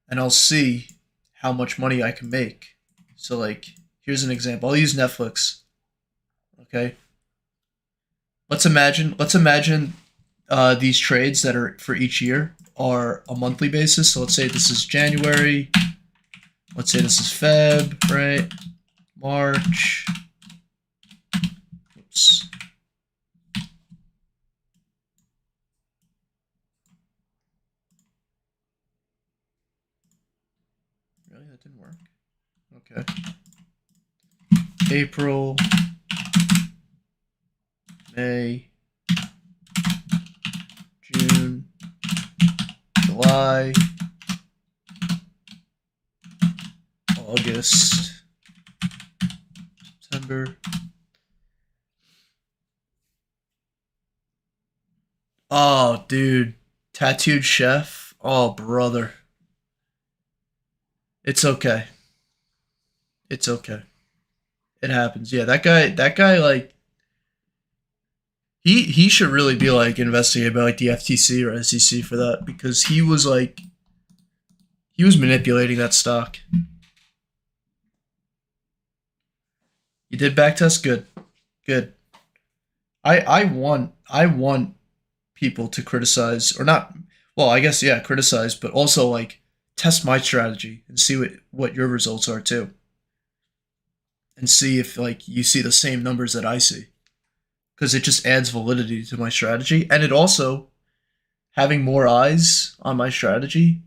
and I'll see how much money I can make. So like here's an example. I'll use Netflix. Okay. Let's imagine these trades that are for each year are a monthly basis. So let's say this is January. Let's say this is Feb, right? March. Oops. Really, that didn't work. Okay. April, May, June, July, August, September. Oh, dude. Tattooed chef. Oh, brother. It's okay. It's okay. It happens. Yeah, that guy like he should really be like investigated by like the FTC or SEC for that because he was manipulating that stock. You did backtest? Good. Good. I want people to criticize or not. Well, I guess yeah, criticize, but also like test my strategy and see what your results are too, and see if like you see the same numbers that I see, because it just adds validity to my strategy, and it also having more eyes on my strategy.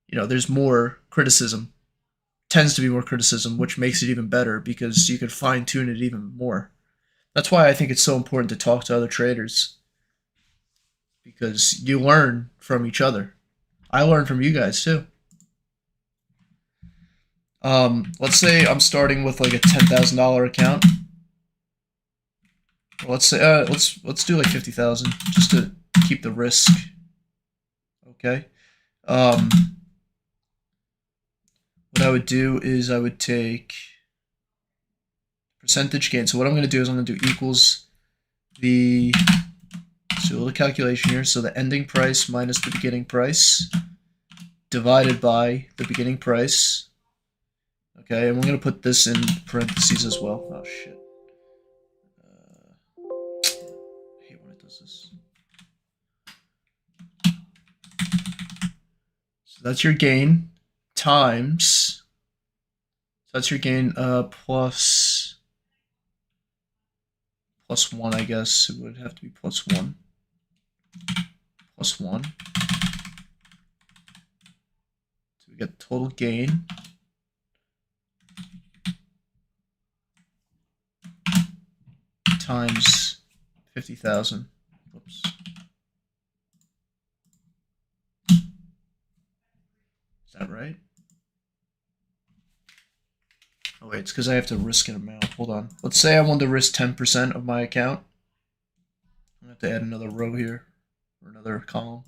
You know, there's more criticism, tends to be more criticism, which makes it even better because you can fine tune it even more. That's why I think it's so important to talk to other traders because you learn from each other. I learn from you guys too. Let's say I'm starting with like a $10,000 account. Let's say let's do like 50,000 just to keep the risk. Okay. Um, what I would do is I would take percentage gain. So what I'm going to do is I'm going to do equals the, let's do a little calculation here. So the ending price minus the beginning price divided by the beginning price. Okay, and we're going to put this in parentheses as well. Oh, shit. I hate when it does this. So that's your gain times, so that's your gain plus 1, I guess. It would have to be plus 1. Plus 1. So we get total gain times 50,000. Whoops. Is that right? Oh wait, it's because I have to risk an amount. Hold on. Let's say I want to risk 10% of my account. I have to add another row here, or another column.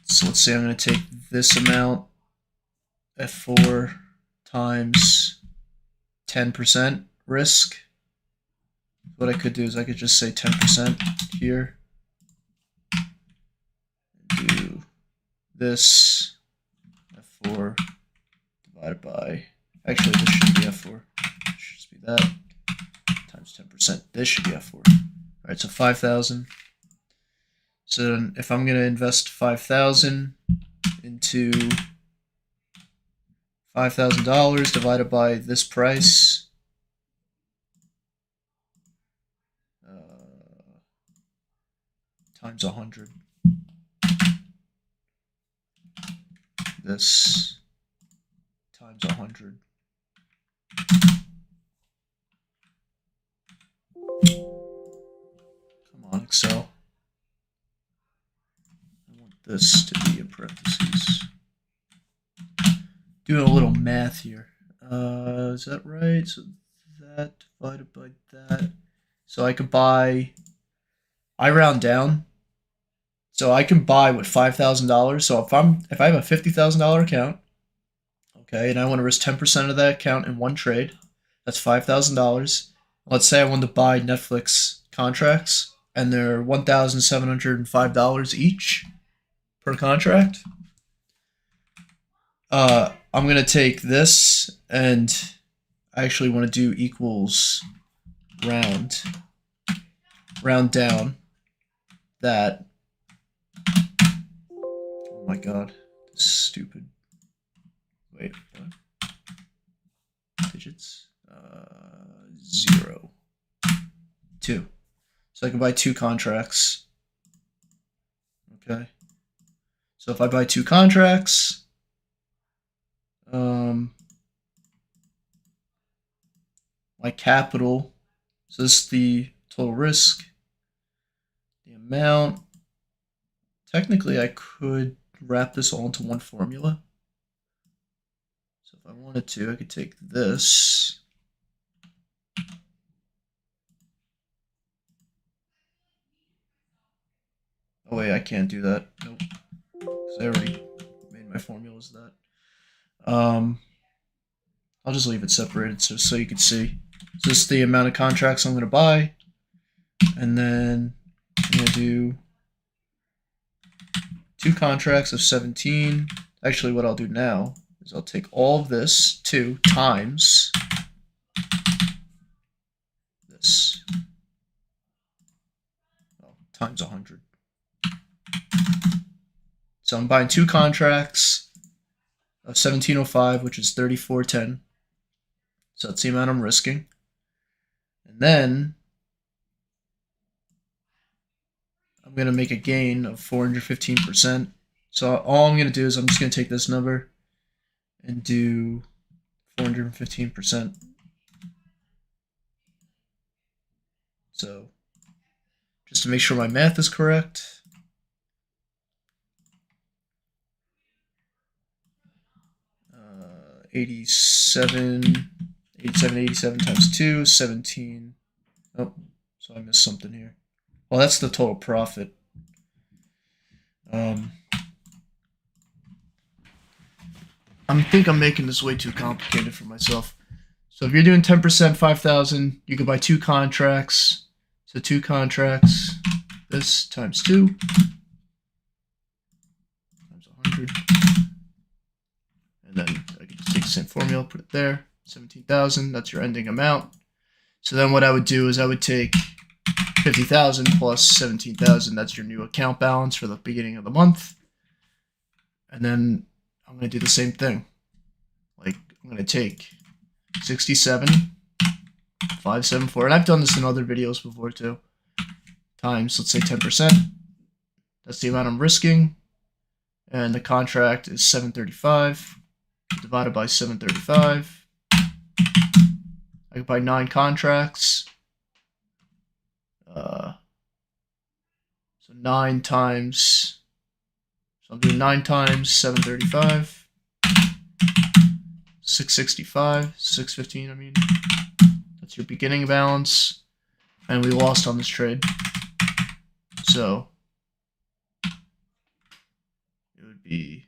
So let's say I'm going to take this amount, F4 times 10% risk. What I could do is I could just say 10% here. Do this, F4 divided by, actually this should be F4. It should just be that, times 10%. This should be F4. All right, so 5,000. So then if I'm going to invest 5,000 into $5,000 divided by this price, times 100. This times 100. Come on, Excel. I want this to be in parentheses. Doing a little math here. Is that right? So that divided by that. So I could buy, I round down. So I can buy with $5,000. So if I have a $50,000 account, okay, and I want to risk 10% of that account in one trade, that's $5,000. Let's say I want to buy Netflix contracts, and they're $1,705 each per contract. I'm going to take this, and I actually want to do equals round down that. Oh my god, this is stupid. Wait, what? Digits? 0. 2. So I can buy 2 contracts. Okay. So if I buy 2 contracts, my capital, so this is the total risk, the amount. Technically, I could wrap this all into one formula. So if I wanted to, I could take this. Oh wait, I can't do that. Nope. Because I already made my formulas that. I'll just leave it separated so you can see. So this is the amount of contracts I'm going to buy. And then I'm going to do 2 contracts of 17. Actually, what I'll do now is I'll take all of this 2 times this. Oh, times 100. So I'm buying 2 contracts of 1705, which is 3410. So that's the amount I'm risking. And then I'm going to make a gain of 415%. So all I'm going to do is I'm just going to take this number and do 415%. So just to make sure my math is correct, 87 times 2, 17. Oh, so I missed something here. Well, that's the total profit. I think I'm making this way too complicated for myself. So if you're doing 10%, 5,000, you could buy 2 contracts. So 2 contracts, this times 2 times 100. And then I can just take the same formula, put it there, 17,000, that's your ending amount. So then what I would do is I would take 50,000 plus 17,000, that's your new account balance for the beginning of the month. And then I'm going to do the same thing. Like, I'm going to take 67,574, and I've done this in other videos before too, times, let's say 10%. That's the amount I'm risking. And the contract is 735 divided by 735. I can buy 9 contracts. So 9 times, so I'm doing 9 times 735, 665, 615, I mean. That's your beginning balance. And we lost on this trade. So it would be,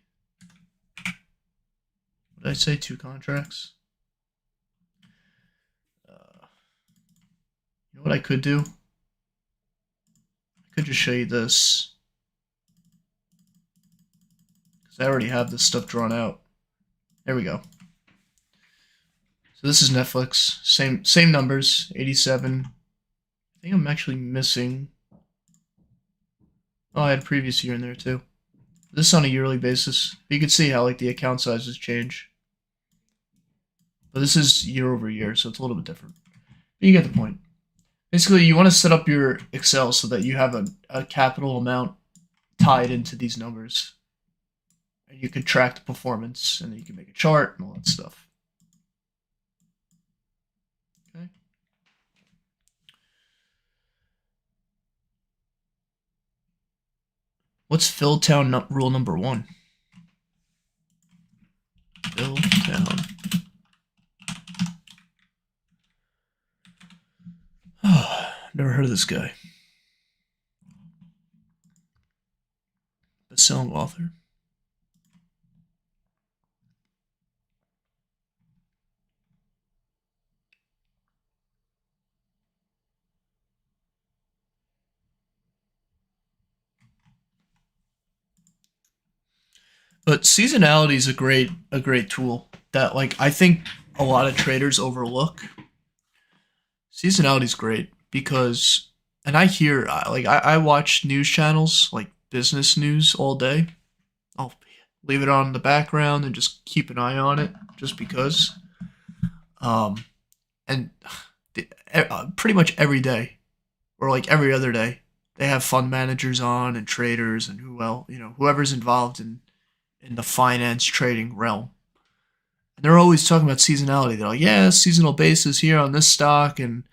what did I say, 2 contracts? You know what I could do? I could just show you this, because I already have this stuff drawn out. There we go. So this is Netflix. Same numbers, 87. I think I'm actually missing. Oh, I had previous year in there too. This is on a yearly basis. You can see how like the account sizes change. But this is year over year, so it's a little bit different. But you get the point. Basically, you want to set up your Excel so that you have a capital amount tied into these numbers. And you can track the performance, and then you can make a chart and all that stuff. Okay. What's Philtown rule number 1? Philtown. Never heard of this guy. Best-selling author. But seasonality is a great tool that, like, I think a lot of traders overlook. Seasonality is great because, and I hear, like, I watch news channels like business news all day. I'll leave it on in the background and just keep an eye on it just because. And pretty much every day, or like every other day, they have fund managers on and traders and whoever's involved in the finance trading realm. And they're always talking about seasonality. They're like, yeah, seasonal basis here on this stock, and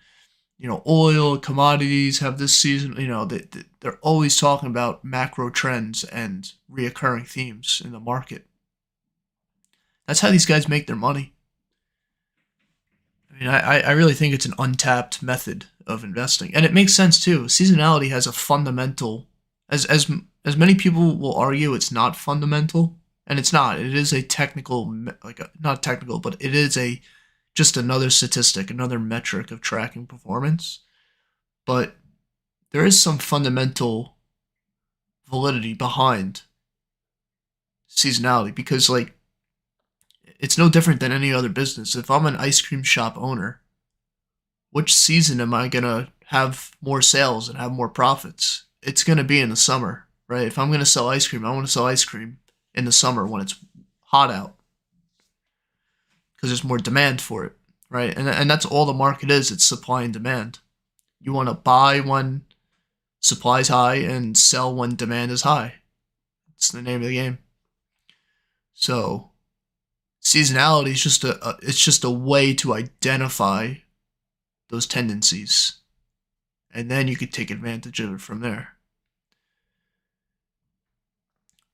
oil, commodities have this season. They're always talking about macro trends and reoccurring themes in the market. That's how these guys make their money. I mean, I really think it's an untapped method of investing, and it makes sense too. Seasonality has a fundamental, as many people will argue, it's not fundamental, and it's not. It is a technical, not technical, but it is just another statistic, another metric of tracking performance. But there is some fundamental validity behind seasonality because, like, It's no different than any other business. If I'm an ice cream shop owner, which season am I going to have more sales and have more profits? It's going to be in the summer, right? If I'm going to sell ice cream, I want to sell ice cream in the summer when it's hot out because there's more demand for it, right? And that's all the market is. It's supply and demand. You want to buy when supply's high and sell when demand is high. It's the name of the game. So seasonality is just a way to identify those tendencies, and then you could take advantage of it from there.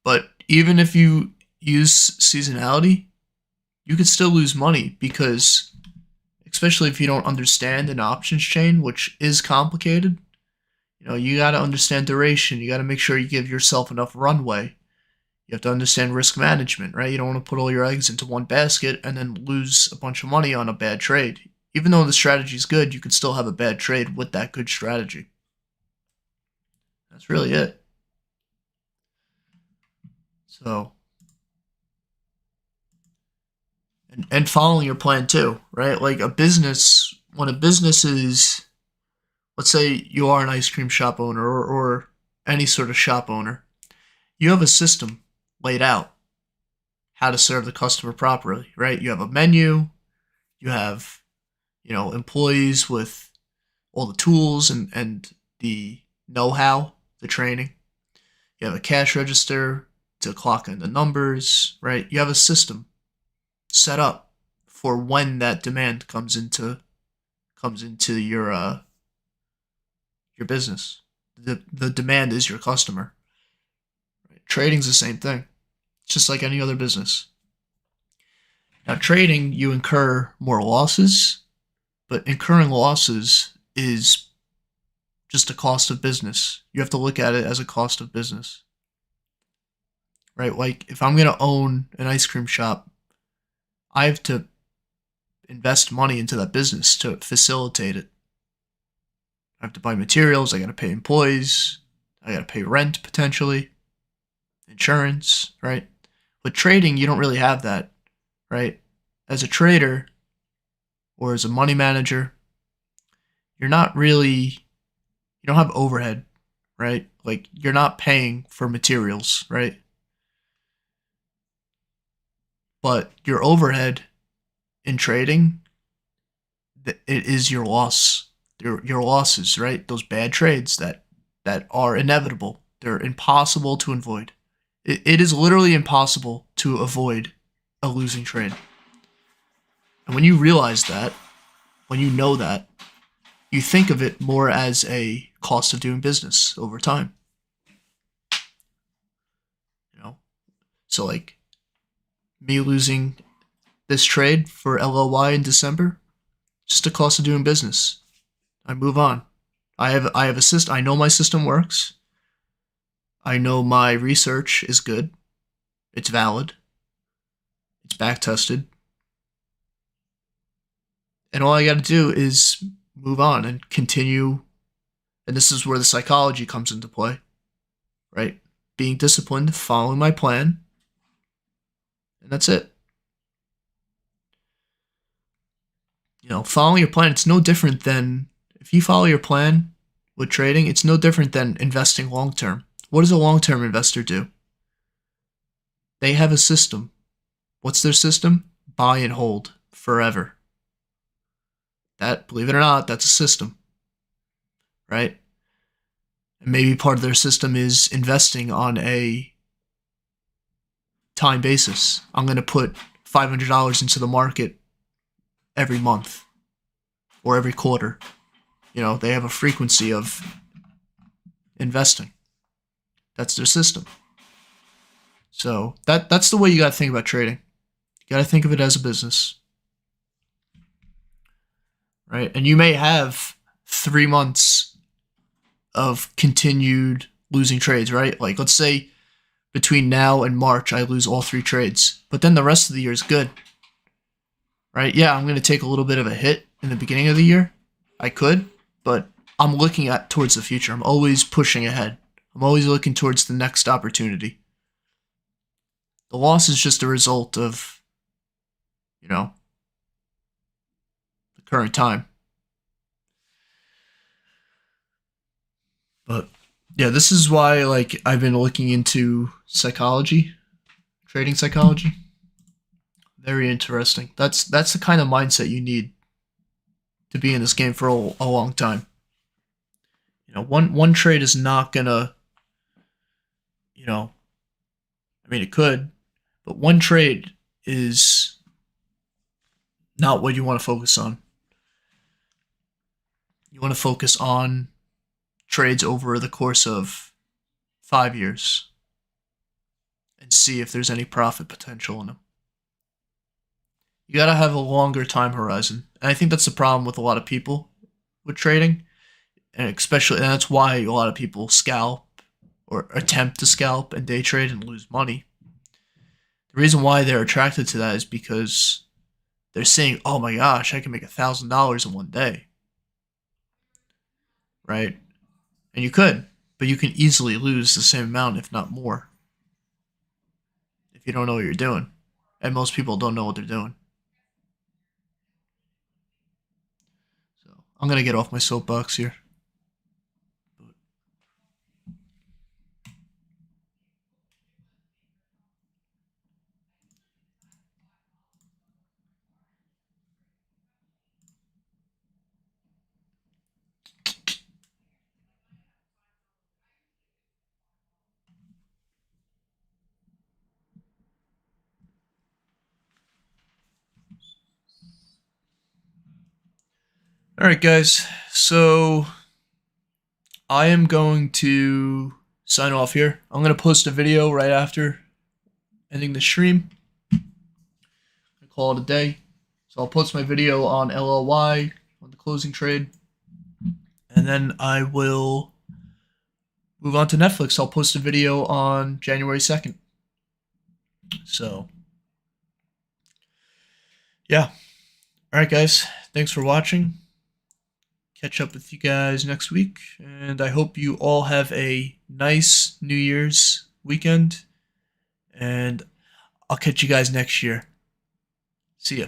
But even if you use seasonality, you could still lose money because, especially if you don't understand an options chain, which is complicated, you got to understand duration. You got to make sure you give yourself enough runway. You have to understand risk management, right? You don't want to put all your eggs into one basket and then lose a bunch of money on a bad trade. Even though the strategy is good, you could still have a bad trade with that good strategy. That's really it. So, and following your plan too, right? Like when a business is, let's say you are an ice cream shop owner or any sort of shop owner, you have a system laid out how to serve the customer properly, right? You have a menu, you have, employees with all the tools and the know-how, the training. You have a cash register to clock in the numbers, right? You have a system set up for when that demand comes into your business. The demand is your customer. Right? Trading's the same thing. It's just like any other business. Now, trading, you incur more losses, but incurring losses is just a cost of business. You have to look at it as a cost of business. Right? Like, if I'm going to own an ice cream shop, I have to invest money into that business to facilitate it. I have to buy materials, I got to pay employees, I got to pay rent potentially, insurance, right? With trading, you don't really have that, right? As a trader or as a money manager, you don't have overhead, right? Like, you're not paying for materials, right? But your overhead in trading, it is your loss. Your losses, right? Those bad trades that are inevitable. They're impossible to avoid. It is literally impossible to avoid a losing trade. And when you realize that, when you know that, you think of it more as a cost of doing business over time. So like me losing this trade for LLY in December, just a cost of doing business. I move on. I have a system. I know my system works. I know my research is good. It's valid. It's back tested. And all I got to do is move on and continue. And this is where the psychology comes into play, right? Being disciplined, following my plan, and that's it. Following your plan, it's no different than, if you follow your plan with trading, it's no different than investing long term. What does a long term investor do? They have a system. What's their system? Buy and hold forever. That, believe it or not, that's a system, right? And maybe part of their system is investing on a time basis. I'm going to put $500 into the market every month or every quarter. They have a frequency of investing. That's their system. So that's the way you got to think about trading. You got to think of it as a business, right? And you may have 3 months of continued losing trades, right? Like, let's say between now and March, I lose all 3 trades, but then the rest of the year is good, right? Yeah, I'm going to take a little bit of a hit in the beginning of the year. I could, but I'm looking towards the future. I'm always pushing ahead. I'm always looking towards the next opportunity. The loss is just a result of you know, the current time. But yeah, this is why like I've been looking into psychology, trading psychology. Very interesting. That's the kind of mindset you need to be in this game for a long time. You know, one trade is not gonna, you know, I mean it could, but one trade is not what you want to focus on. You want to focus on trades over the course of 5 years and see if there's any profit potential in them. You gotta have a longer time horizon, and I think that's the problem with a lot of people with trading, and especially and that's why a lot of people scalp or attempt to scalp and day trade and lose money. The reason why they're attracted to that is because they're saying, "Oh my gosh, I can make $1,000 in one day," right? And you could, but you can easily lose the same amount, if not more, if you don't know what you're doing. And most people don't know what they're doing. So I'm gonna get off my soapbox here. All right, guys. So I am going to sign off here. I'm going to post a video right after ending the stream. I call it a day. So I'll post my video on LLY on the closing trade, and then I will move on to Netflix. I'll post a video on January 2nd. So yeah. All right, guys. Thanks for watching. Catch up with you guys next week, and I hope you all have a nice New Year's weekend, and I'll catch you guys next year. See ya.